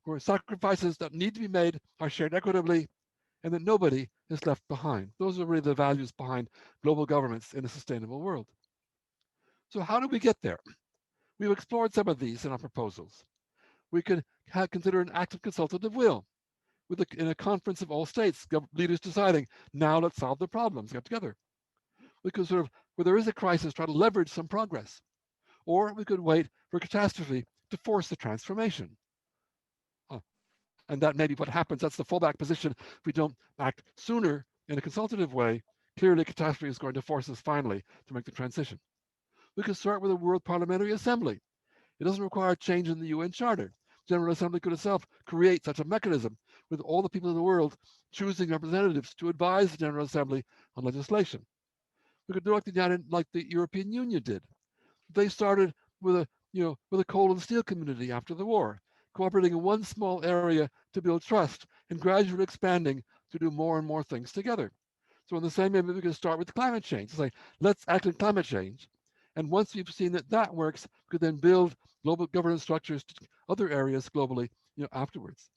where sacrifices that need to be made are shared equitably, and that nobody is left behind. Those are really the values behind global governments in a sustainable world. So how do we get there? We've explored some of these in our proposals. We could consider an active consultative will, in a conference of all states, leaders deciding, now let's solve the problems, get together. We could sort of, where there is a crisis, try to leverage some progress. Or we could wait for catastrophe to force the transformation. And that may be what happens. That's the fallback position. If we don't act sooner in a consultative way, clearly catastrophe is going to force us finally to make the transition. We could start with a World Parliamentary Assembly. It doesn't require a change in the UN Charter. General Assembly could itself create such a mechanism with all the people in the world choosing representatives to advise the General Assembly on legislation. We could do like the European Union did. They started with a coal and steel community after the war, cooperating in one small area to build trust and gradually expanding to do more and more things together. So in the same way, we can start with climate change. It's like, let's act on climate change. And once we've seen that that works, we could then build global governance structures to other areas globally, afterwards.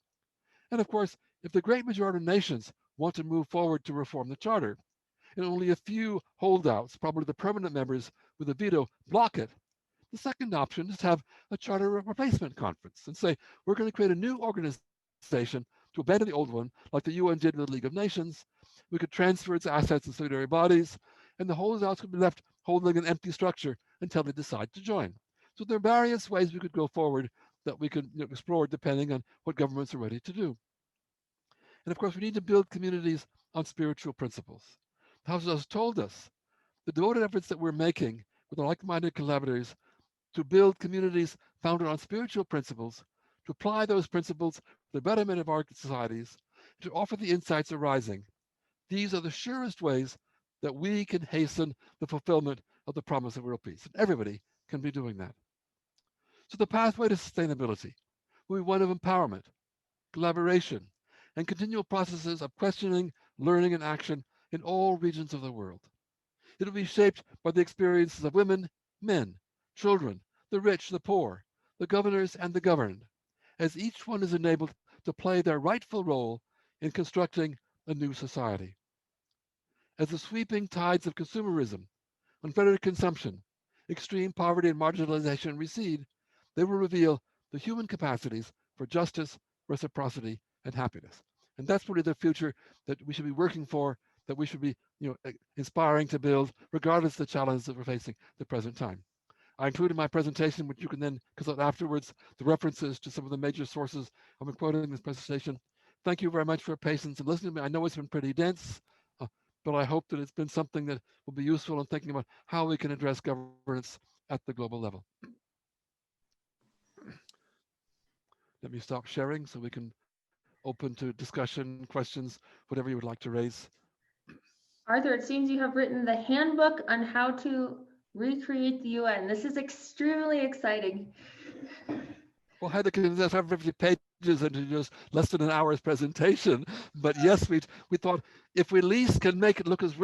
And of course, if the great majority of nations want to move forward to reform the charter, and only a few holdouts, probably the permanent members with a veto, block it, the second option is to have a charter replacement conference and say, we're going to create a new organization to abandon the old one, like the UN did with the League of Nations. We could transfer its assets and signatory bodies, and the holdouts could be left holding an empty structure until they decide to join. So there are various ways we could go forward that we could explore depending on what governments are ready to do. And of course, we need to build communities on spiritual principles. The House has told us the devoted efforts that we're making with our like-minded collaborators to build communities founded on spiritual principles, to apply those principles to the betterment of our societies, to offer the insights arising. These are the surest ways that we can hasten the fulfillment of the promise of world peace. And everybody can be doing that. So the pathway to sustainability will be one of empowerment, collaboration, and continual processes of questioning, learning, and action in all regions of the world. It will be shaped by the experiences of women, men, children, the rich, the poor, the governors, and the governed, as each one is enabled to play their rightful role in constructing a new society. As the sweeping tides of consumerism, unfettered consumption, extreme poverty and marginalization recede, they will reveal the human capacities for justice, reciprocity, and happiness. And that's really the future that we should be working for, that we should be inspiring to build, regardless of the challenges that we're facing at the present time. I included in my presentation, which you can then consult afterwards, the references to some of the major sources I've been quoting in this presentation. Thank you very much for your patience and listening to me. I know it's been pretty dense, but I hope that it's been something that will be useful in thinking about how we can address governance at the global level. Let me stop sharing so we can open to discussion, questions, whatever you would like to raise. Arthur, it seems you have written the handbook on how to recreate the UN. This is extremely exciting. Well, Heather can have 50 pages into just less than an hour's presentation. But yes, we thought if we at least can make it look as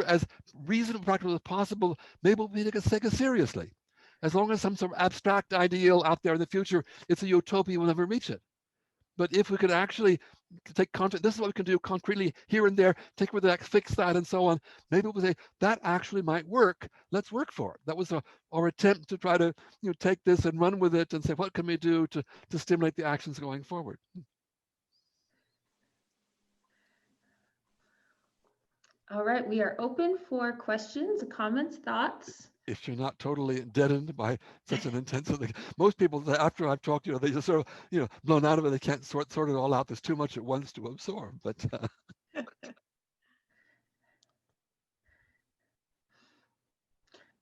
reasonable, practical as possible, maybe we can take it seriously. As long as some sort of abstract ideal out there in the future, it's a utopia, we'll never reach it. But if we could actually take content, this is what we can do concretely here and there, take with that, fix that, and so on. Maybe we'll say that actually might work. Let's work for it. That was our attempt to try to take this and run with it and say, what can we do to stimulate the actions going forward? All right, we are open for questions, comments, thoughts. If you're not totally deadened by such an intense thing. Most people, after I've talked, they just sort of, blown out of it. They can't sort it all out. There's too much at once to absorb. But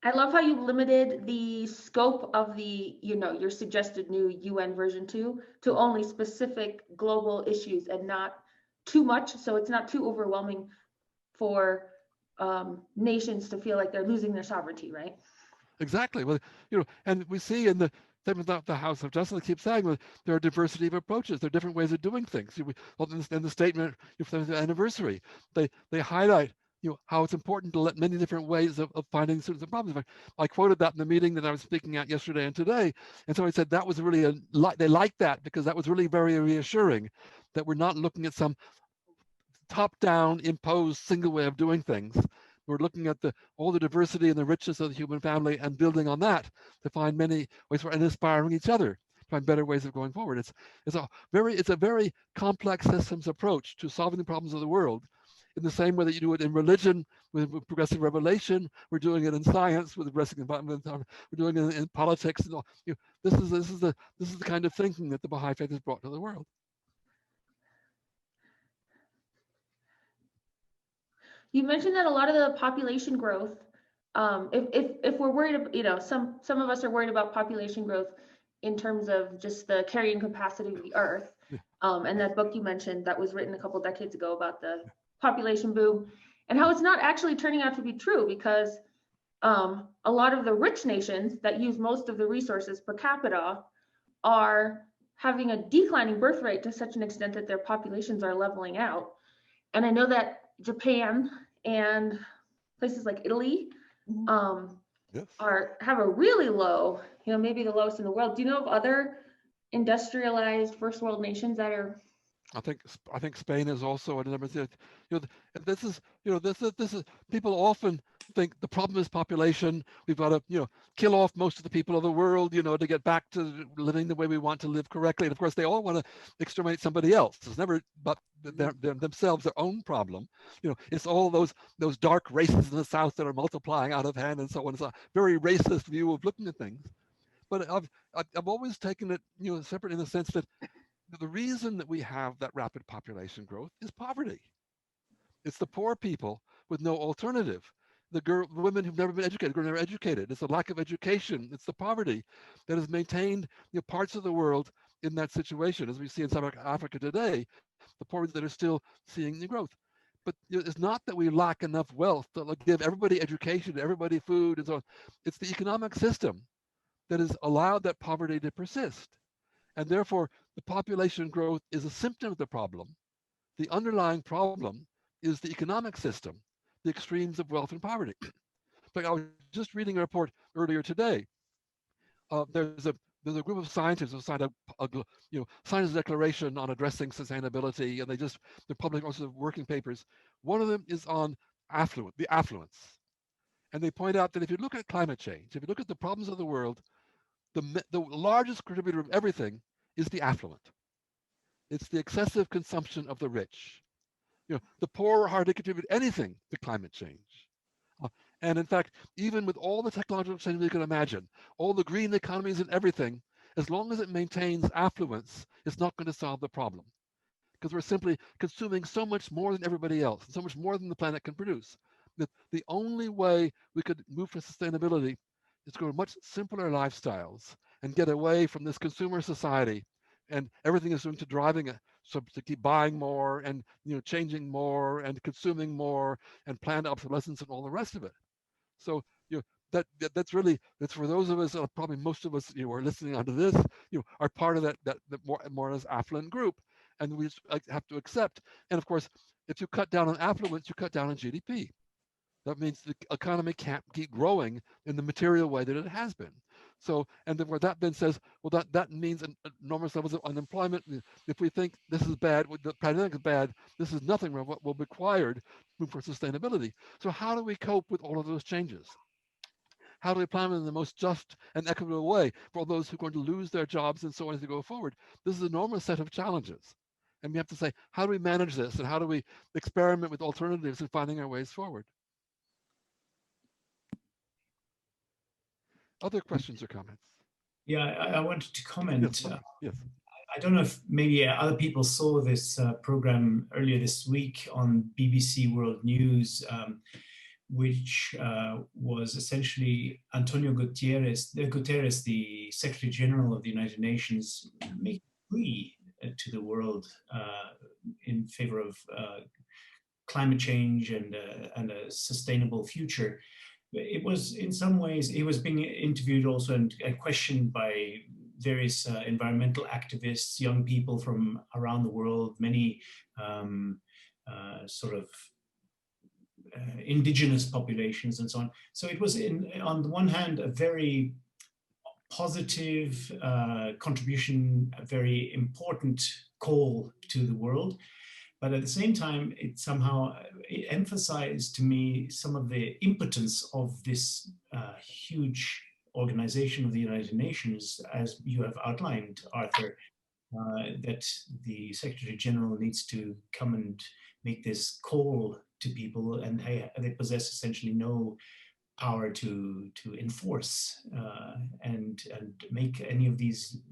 I love how you limited the scope of the, your suggested new UN version 2 to only specific global issues and not too much. So it's not too overwhelming for nations to feel like they're losing their sovereignty, right? Exactly. Well, and we see in the House of Justice keeps saying that there are diversity of approaches. There are different ways of doing things. In the statement for the anniversary, they highlight how it's important to let many different ways of finding solutions to problems. I quoted that in the meeting that I was speaking at yesterday and today, and so I said that was really they liked that because that was really very reassuring that we're not looking at some top-down imposed single way of doing things. We're looking at all the diversity and the richness of the human family and building on that to find many ways and inspiring each other to find better ways of going forward. It's a very complex systems approach to solving the problems of the world. In the same way that you do it in religion with progressive revelation, we're doing it in science with progressive environment, we're doing it in politics and all. This is the kind of thinking that the Baha'i faith has brought to the world. You mentioned that a lot of the population growth, if we're worried, some of us are worried about population growth in terms of just the carrying capacity of the earth. Yeah. And that book you mentioned that was written a couple decades ago about the population boom and how it's not actually turning out to be true because a lot of the rich nations that use most of the resources per capita are having a declining birth rate to such an extent that their populations are leveling out. And I know that Japan and places like Italy Yes. have a really low, maybe the lowest in the world. Do you know of other industrialized first world nations that are? I think Spain is also a number. This is people often think the problem is population. We've got to kill off most of the people of the world to get back to living the way we want to live correctly. And of course, they all want to exterminate somebody else. It's never but themselves, their own problem. It's all those dark races in the South that are multiplying out of hand and so on. It's a very racist view of looking at things. But I've always taken it separate in the sense that the reason that we have that rapid population growth is poverty. It's the poor people with no alternative. The women who've never been educated, never educated. It's the lack of education. It's the poverty that has maintained parts of the world in that situation. As we see in South Africa today, the poor that are still seeing the growth. But it's not that we lack enough wealth to give everybody education, everybody food, and so on. It's the economic system that has allowed that poverty to persist. And therefore, the population growth is a symptom of the problem. The underlying problem is the economic system, the extremes of wealth and poverty. But I was just reading a report earlier today. There's a group of scientists who signed signed a declaration on addressing sustainability, and they're publishing also working papers. One of them is on the affluence, and they point out that if you look at climate change, if you look at the problems of the world, the largest contributor of everything is the affluent. It's the excessive consumption of the rich. The poor hardly contribute anything to climate change. And in fact, even with all the technological change we can imagine, all the green economies and everything, as long as it maintains affluence, it's not going to solve the problem. Because we're simply consuming so much more than everybody else, so much more than the planet can produce. That the only way we could move for sustainability is to go to much simpler lifestyles and get away from this consumer society, and everything is going to driving it, so to keep buying more and changing more and consuming more and planned obsolescence and all the rest of it. So that's for those of us, probably most of us who are listening onto this, are part of that more or less affluent group, and we have to accept. And of course, if you cut down on affluence, you cut down on GDP. That means the economy can't keep growing in the material way that it has been. So, and then where that then says, well, that means enormous levels of unemployment. If we think this is bad, the pandemic is bad, this is nothing of what will be required for sustainability. So how do we cope with all of those changes? How do we plan in the most just and equitable way for all those who are going to lose their jobs and so on as they go forward? This is an enormous set of challenges. And we have to say, how do we manage this? And how do we experiment with alternatives and finding our ways forward? Other questions or comments? Yeah, I wanted to comment. Yes. Yes. I don't know if maybe other people saw this program earlier this week on BBC World News, which was essentially Antonio Guterres, the Secretary General of the United Nations, making a plea to the world in favor of climate change and a sustainable future. It was, in some ways, he was being interviewed also and questioned by various environmental activists, young people from around the world, many sort of indigenous populations and so on. So it was, on the one hand, a very positive contribution, a very important call to the world. But at the same time, it somehow emphasized to me some of the impotence of this huge organization of the United Nations, as you have outlined, Arthur, that the Secretary General needs to come and make this call to people, and they possess essentially no power to enforce and make any of these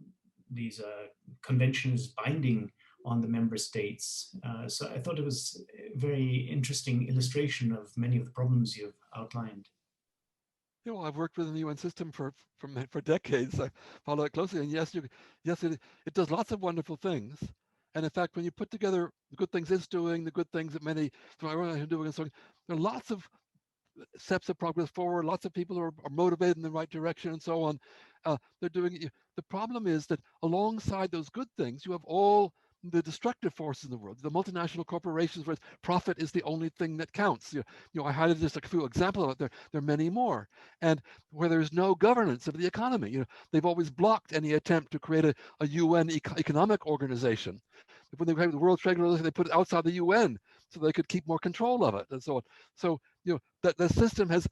conventions binding on the member states. So I thought it was a very interesting illustration of many of the problems you've outlined. Well, I've worked within the UN system for decades. I follow it closely, and yes, it does lots of wonderful things. And in fact, when you put together the good things it's doing, the good things that many from our are doing, and so on, there are lots of steps of progress forward. Lots of people are motivated in the right direction, and so on. They're doing it. The problem is that alongside those good things, you have all the destructive forces in the world, the multinational corporations where profit is the only thing that counts. I highlighted just a few examples of it. There are many more. And where there's no governance of the economy, they've always blocked any attempt to create a UN economic organization. When they created the World Trade Organization, they put it outside the UN so they could keep more control of it and so on. So that the system has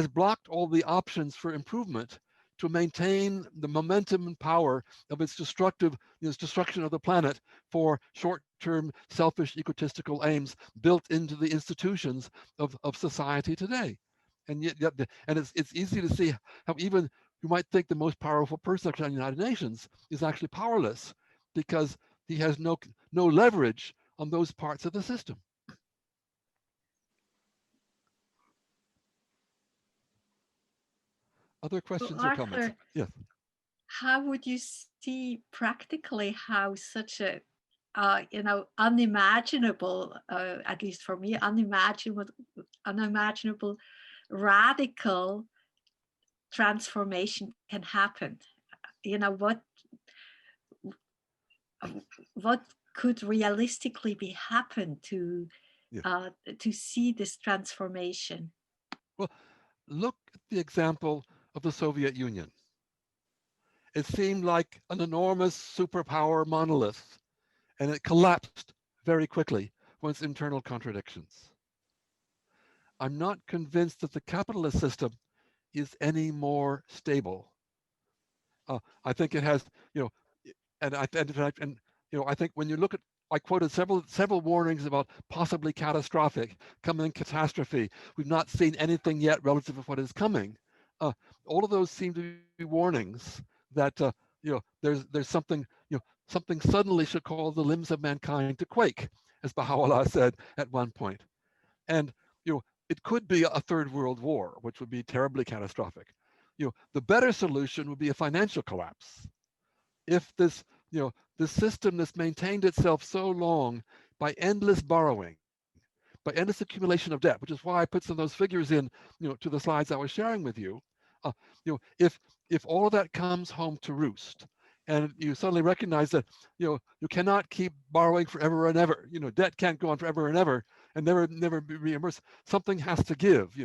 blocked all the options for improvement to maintain the momentum and power of its destruction of the planet for short-term, selfish, egotistical aims built into the institutions of society today. And yet it's easy to see how even you might think the most powerful person in the United Nations is actually powerless because he has no leverage on those parts of the system. Other questions or comments? Yes. How would you see practically how such a unimaginable, at least for me, unimaginable radical transformation can happen? What could realistically be happen to see this transformation? Well, look at the example of the Soviet Union. It seemed like an enormous superpower monolith, and it collapsed very quickly from its internal contradictions. I'm not convinced that the capitalist system is any more stable. I think it has, and I think when you look at, I quoted several warnings about possibly catastrophic, coming catastrophe. We've not seen anything yet relative to what is coming. All of those seem to be warnings that there's something something suddenly should cause the limbs of mankind to quake, as Baha'u'llah said at one point. And it could be a third world war, which would be terribly catastrophic. The better solution would be a financial collapse. If this the system that's maintained itself so long by endless borrowing, by endless accumulation of debt, which is why I put some of those figures in, to the slides I was sharing with you. If all of that comes home to roost, and you suddenly recognize that you cannot keep borrowing forever and ever, debt can't go on forever and ever and never be reimbursed. Something has to give.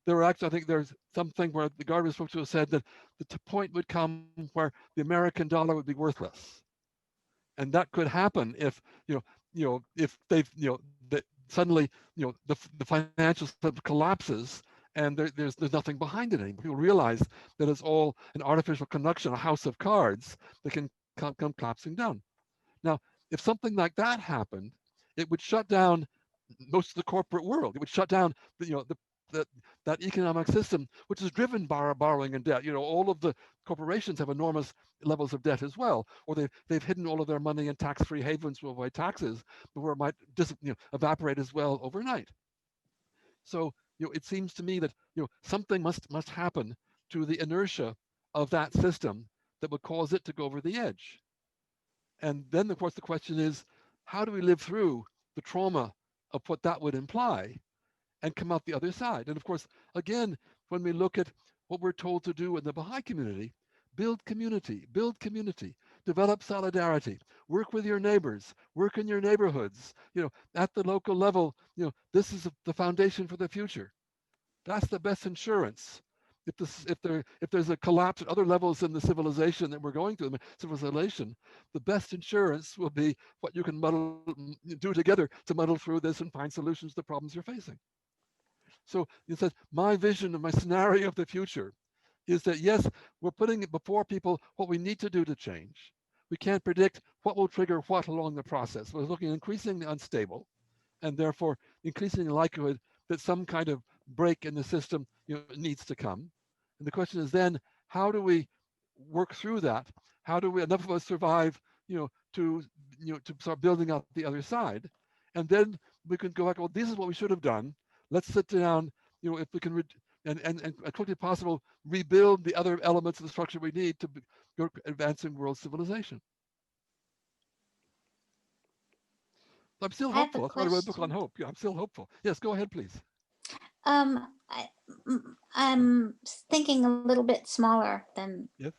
There were actually, I think there's something where the Garvey spoke to said that the point would come where the American dollar would be worthless, and that could happen if if they've that suddenly the financial system collapses and there's nothing behind it anymore. People realize that it's all an artificial conduction, a house of cards that can come collapsing down. Now, if something like that happened, it would shut down most of the corporate world. It would shut down that economic system, which is driven by borrowing and debt. All of the corporations have enormous levels of debt as well, or they've hidden all of their money in tax-free havens to avoid taxes, before it might evaporate as well overnight. So it seems to me that something must happen to the inertia of that system that would cause it to go over the edge. And then, of course, the question is, how do we live through the trauma of what that would imply and come out the other side? And of course, again, when we look at what we're told to do in the Baha'i community, build community, develop solidarity, work with your neighbors, work in your neighborhoods, at the local level, this is the foundation for the future. That's the best insurance. If there's a collapse at other levels in the civilization that we're going through, the civilization, the best insurance will be what you can do together to muddle through this and find solutions to the problems you're facing. So it says, my vision of my scenario of the future is that, yes, we're putting it before people what we need to do to change. We can't predict what will trigger what along the process. We're looking increasingly unstable, and therefore increasing likelihood that some kind of break in the system needs to come. And the question is then, how do we work through that? How do enough of us survive to start building out the other side? And then we can go back, well, this is what we should have done. Let's sit down, if we can, and as quickly as possible, rebuild the other elements of the structure we need to go advancing world civilization. I'm still hopeful. That's why I wrote a book on hope. Yeah, I'm still hopeful. Yes, go ahead, please. I'm thinking a little bit smaller than, yes,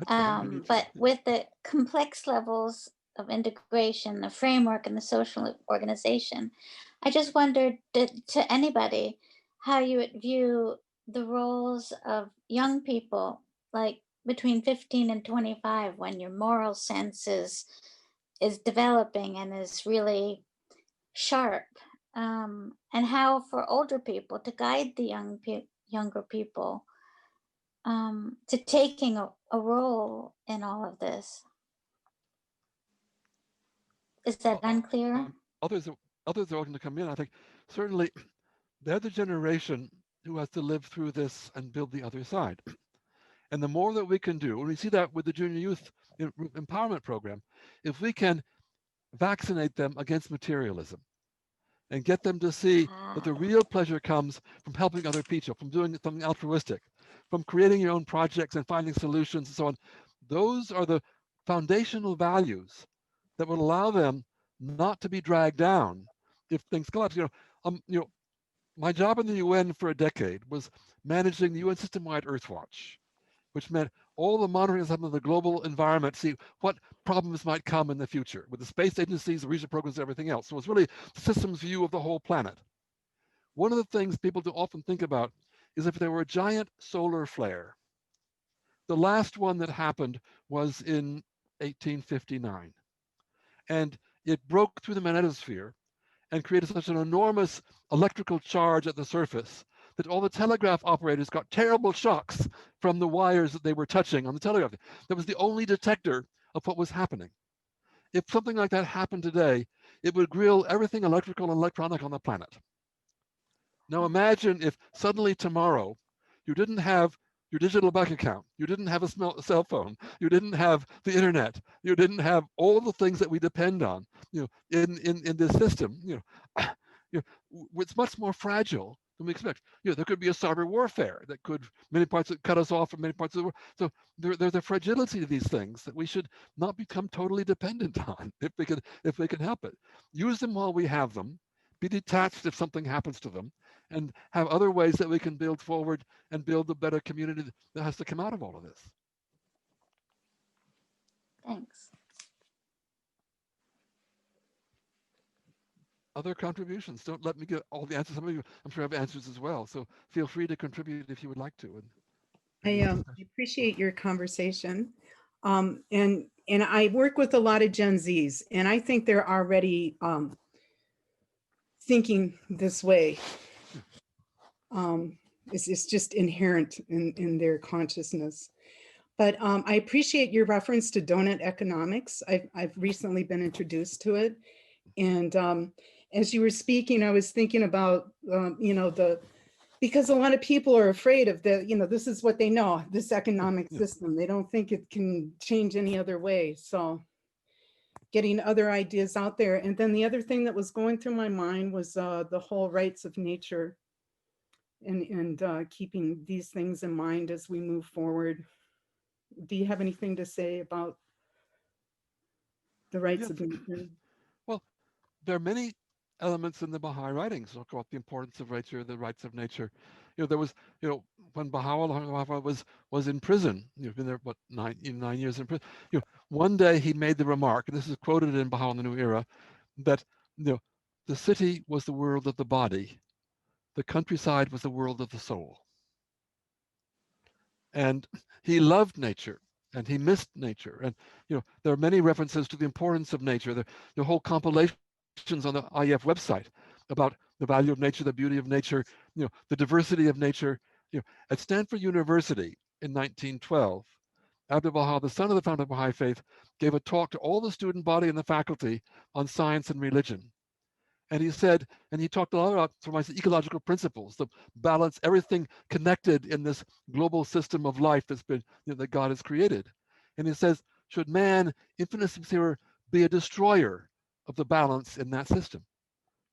but with the complex levels of integration, the framework, and the social organization, I just wondered to anybody how you would view the roles of young people, like between 15 and 25, when your moral sense is developing and is really sharp, and how for older people to guide the younger people to taking a role in all of this. Is that unclear? Others are going to come in. I think certainly they're the generation who has to live through this and build the other side. And the more that we can do, and we see that with the Junior Youth Empowerment Program, if we can vaccinate them against materialism and get them to see that the real pleasure comes from helping other people, from doing something altruistic, from creating your own projects and finding solutions and so on. Those are the foundational values that would allow them not to be dragged down if things collapse. My job in the UN for a decade was managing the UN system-wide Earthwatch, which meant all the monitoring of the global environment, see what problems might come in the future with the space agencies, the research programs, and everything else. So it's really the system's view of the whole planet. One of the things people do often think about is if there were a giant solar flare. The last one that happened was in 1859. And it broke through the magnetosphere and created such an enormous electrical charge at the surface that all the telegraph operators got terrible shocks from the wires that they were touching on the telegraph. That was the only detector of what was happening. If something like that happened today, it would grill everything electrical and electronic on the planet. Now imagine if suddenly tomorrow you didn't have your digital bank account, you didn't have a cell phone, you didn't have the internet, you didn't have all the things that we depend on, in this system. It's much more fragile than we expect. There could be a cyber warfare that could many parts cut us off from many parts of the world. So there's a fragility to these things that we should not become totally dependent on if we can help it. Use them while we have them. Be detached if something happens to them, and have other ways that we can build forward and build the better community that has to come out of all of this. Thanks. Other contributions? Don't let me get all the answers. Some of you, I'm sure, have answers as well. So feel free to contribute if you would like to. I appreciate your conversation. And I work with a lot of Gen Zs, and I think they're already thinking this way. It's just inherent in their consciousness. But I appreciate your reference to donut economics. I've recently been introduced to it. And as you were speaking, I was thinking about, because a lot of people are afraid of this is what they know, this economic system. They don't think it can change any other way. So getting other ideas out there. And then the other thing that was going through my mind was the whole rights of nature and keeping these things in mind as we move forward. Do you have anything to say about the rights of nature? Well, there are many elements in the Baha'i writings talk about the importance of nature, the rights of nature. There was, when Baha'u'llah was in prison, you've been there, what, 9 years in prison. One day he made the remark, and this is quoted in Bahá'í in the New Era, that the city was the world of the body, the countryside was the world of the soul. And he loved nature, and he missed nature. And there are many references to the importance of nature. The whole compilations on the IEF website about the value of nature, the beauty of nature, the diversity of nature. At Stanford University in 1912, Abdu'l-Baha, the son of the founder of the Baha'i faith, gave a talk to all the student body and the faculty on science and religion. And he said, and he talked a lot about ecological principles, the balance, everything connected in this global system of life that's been, that God has created. And he says, should man, infinite superior, be a destroyer of the balance in that system?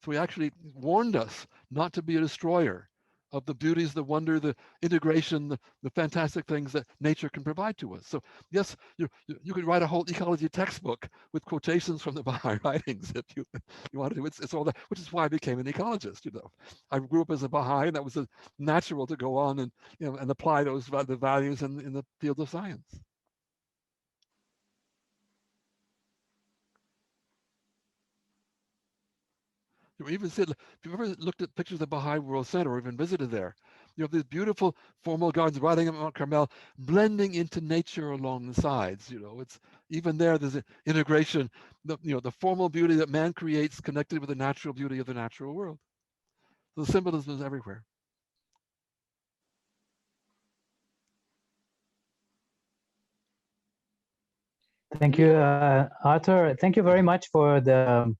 So he actually warned us not to be a destroyer of the beauties, the wonder, the integration, the fantastic things that nature can provide to us. So yes, you could write a whole ecology textbook with quotations from the Baha'i writings if you wanted to. It's all that, which is why I became an ecologist. I grew up as a Baha'i, and that was natural to go on and and apply the values in the field of science. Even said, if you've ever looked at pictures of the Baha'i World Center or even visited there, you have these beautiful formal gardens riding up Mount Carmel, blending into nature along the sides. It's even there's an integration, the formal beauty that man creates connected with the natural beauty of the natural world. So the symbolism is everywhere. Thank you, Arthur. Thank you very much for the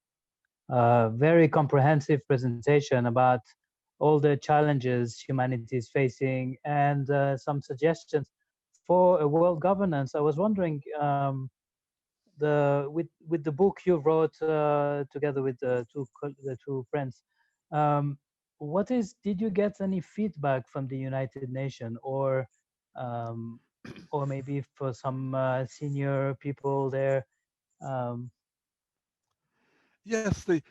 very comprehensive presentation about all the challenges humanity is facing and some suggestions for a world governance. I was wondering, with the book you wrote together with the two friends, did you get any feedback from the United Nations or maybe for some senior people there? Yes, the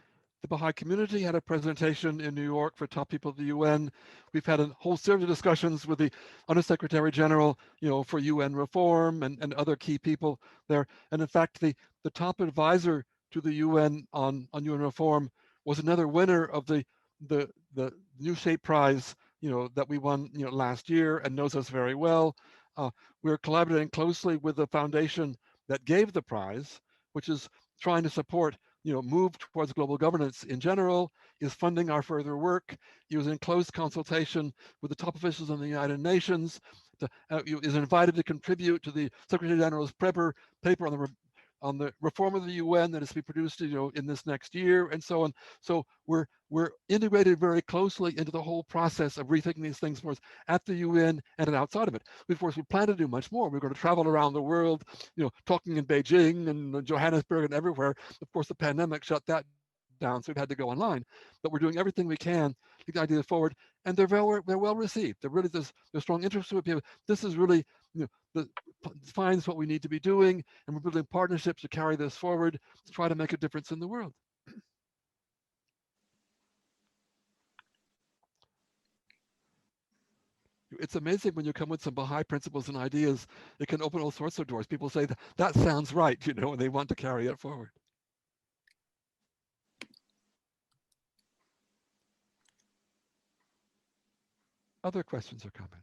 Baha'i community had a presentation in New York for top people of the UN. We've had a whole series of discussions with the Undersecretary General, for UN reform and other key people there. And in fact, the top advisor to the UN on UN reform was another winner of the New Shape Prize that we won, last year and knows us very well. We're collaborating closely with the foundation that gave the prize, which is trying to support, move towards global governance in general, is funding our further work. He was in close consultation with the top officials in the United Nations, is invited to contribute to the Secretary General's paper on the reform of the UN that is to be produced, in this next year, and so on. So we're integrated very closely into the whole process of rethinking these things for us at the UN and outside of it. Of course, we plan to do much more. We're going to travel around the world, talking in Beijing and Johannesburg and everywhere. Of course, the pandemic shut that down, so we've had to go online. But we're doing everything we can to get the idea forward, and they're well received. There's strong interest with people. This is really, defines what we need to be doing, and we're building partnerships to carry this forward to try to make a difference in the world. It's amazing when you come with some Baha'i principles and ideas, it can open all sorts of doors. People say, that sounds right, and they want to carry it forward. Other questions or comments?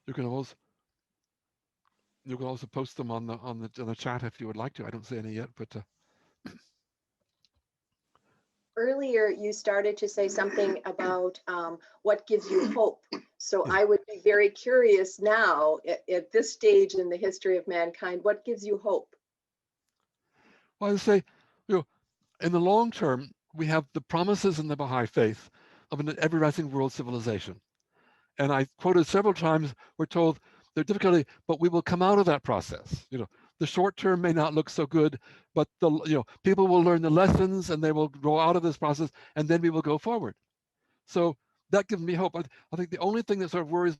You can also post them on the chat if you would like to. I don't see any yet, but earlier you started to say something about what gives you hope. So I would be very curious now at this stage in the history of mankind, what gives you hope? Well, I would say, in the long term, we have the promises in the Baha'i faith of an ever-rising world civilization. And I quoted several times, we're told there's difficulty, but we will come out of that process. The short term may not look so good, but people will learn the lessons and they will grow out of this process, and then we will go forward. So that gives me hope. I think the only thing that sort of worries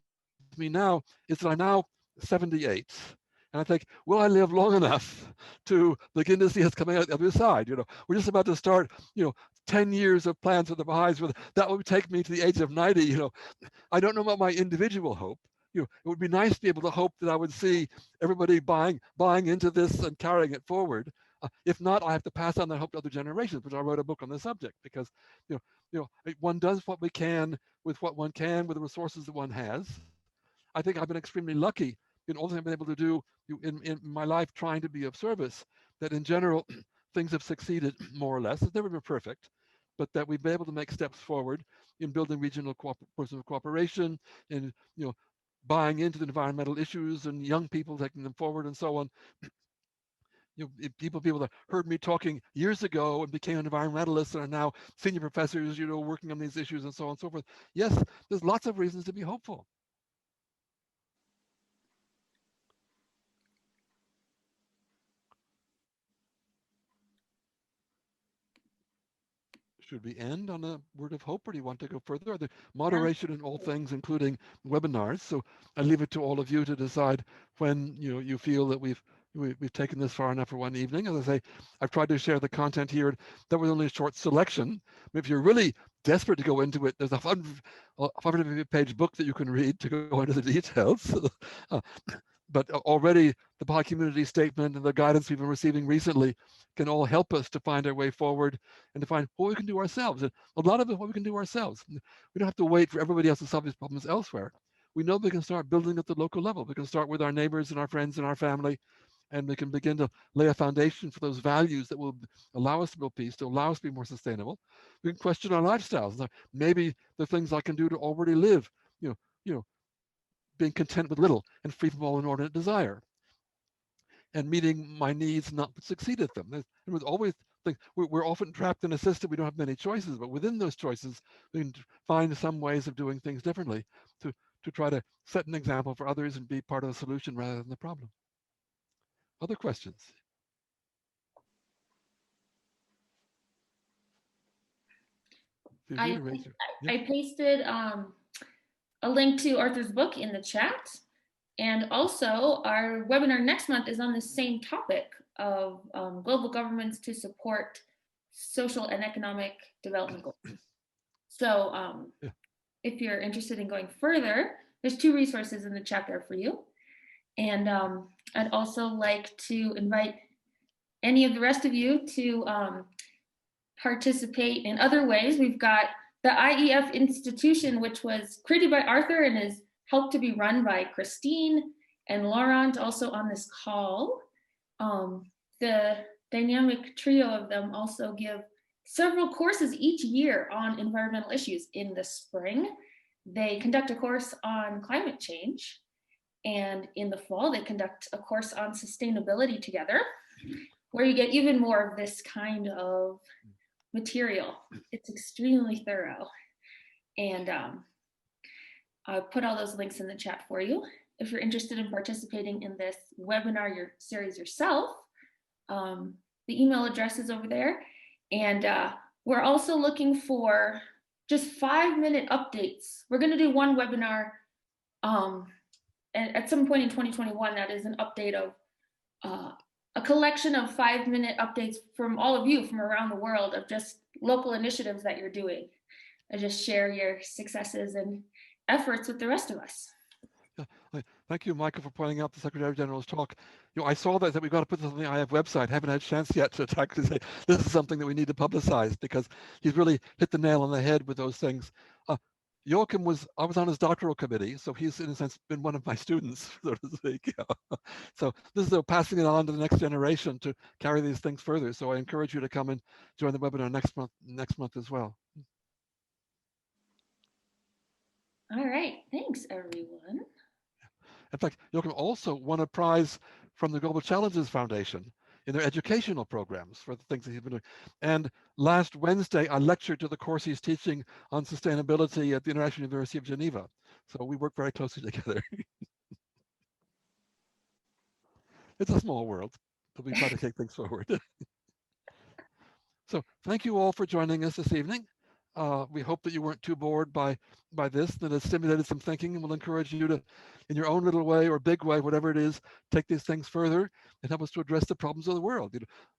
me now is that I'm now 78. And I think, will I live long enough to begin to see us coming out the other side? We're just about to start, 10 years of plans for the Baha'is. That would take me to the age of 90. I don't know about my individual hope. It would be nice to be able to hope that I would see everybody buying into this and carrying it forward. If not, I have to pass on that hope to other generations, which I wrote a book on the subject, because one does what we can with what one can with the resources that one has. I think I've been extremely lucky in all that I've been able to do in my life, trying to be of service, that in general things have succeeded more or less. It's never been perfect, but that we've been able to make steps forward in building regional cooperation, in buying into the environmental issues and young people taking them forward and so on. People that heard me talking years ago and became environmentalists and are now senior professors, working on these issues and so on and so forth. Yes, there's lots of reasons to be hopeful. Should we end on a word of hope, or do you want to go further? Are there moderation in all things, including webinars? So I leave it to all of you to decide when you feel that we've taken this far enough for one evening. As I say, I've tried to share the content here. That was only a short selection. If you're really desperate to go into it, there's a 550-page book that you can read to go into the details. But already the Baha'i community statement and the guidance we've been receiving recently can all help us to find our way forward and to find what we can do ourselves. And a lot of it, what we can do ourselves. We don't have to wait for everybody else to solve these problems elsewhere. We know we can start building at the local level. We can start with our neighbors and our friends and our family, and we can begin to lay a foundation for those values that will allow us to build peace, to allow us to be more sustainable. We can question our lifestyles. Maybe the things I can do to already live, being content with little and free from all inordinate desire, and meeting my needs, not succeed at them. There's always things. We're often trapped in a system. We don't have many choices, but within those choices, we can find some ways of doing things differently to try to set an example for others and be part of the solution rather than the problem. Other questions? I pasted a link to Arthur's book in the chat. And also our webinar next month is on the same topic of global governments to support social and economic development goals. So if you're interested in going further, there's 2 resources in the chat there for you. And I'd also like to invite any of the rest of you to participate in other ways. We've got the IEF institution, which was created by Arthur and is helped to be run by Christine and Laurent, also on this call. The dynamic trio of them also give several courses each year on environmental issues. In the spring, they conduct a course on climate change. And in the fall, they conduct a course on sustainability together, where you get even more of this kind of material. It's extremely thorough. And I'll put all those links in the chat for you. If you're interested in participating in this webinar series yourself, the email address is over there. And we're also looking for just 5-minute updates. We're going to do one webinar at some point in 2021 that is an update of a collection of 5-minute updates from all of you from around the world of just local initiatives that you're doing, and just share your successes and efforts with the rest of us. Yeah, thank you, Michael, for pointing out the Secretary General's talk. I saw that we've got to put this on the IF website. Haven't had a chance yet to actually say this is something that we need to publicize, because he's really hit the nail on the head with those things. Joachim I was on his doctoral committee, so he's in a sense been one of my students, so to speak. So this is passing it on to the next generation to carry these things further. So I encourage you to come and join the webinar next month as well. All right, thanks everyone. In fact, Joachim also won a prize from the Global Challenges Foundation in their educational programs for the things that he's been doing. And last Wednesday, I lectured to the course he's teaching on sustainability at the International University of Geneva. So we work very closely together. It's a small world, but we try to take things forward. So thank you all for joining us this evening. We hope that you weren't too bored by this, that it stimulated some thinking, and we'll encourage you to, in your own little way or big way, whatever it is, take these things further and help us to address the problems of the world.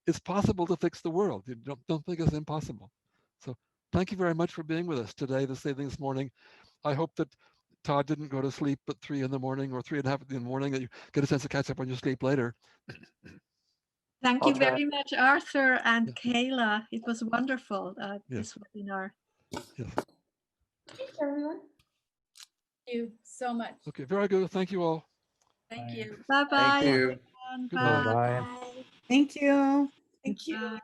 It's possible to fix the world. Don't think it's impossible. So thank you very much for being with us today, this evening, this morning. I hope that Todd didn't go to sleep at 3 in the morning or 3:30 in the morning, that you get a sense of catch up on your sleep later. Thank you very much, Arthur and Yeah. Kayla. It was wonderful, Yes. this webinar. Yes. Thanks everyone. Thank you so much. Okay, very good. Thank you all. Thank you. Bye-bye. Thank you. everyone. Goodbye. Bye. Thank you. Thank you. Bye.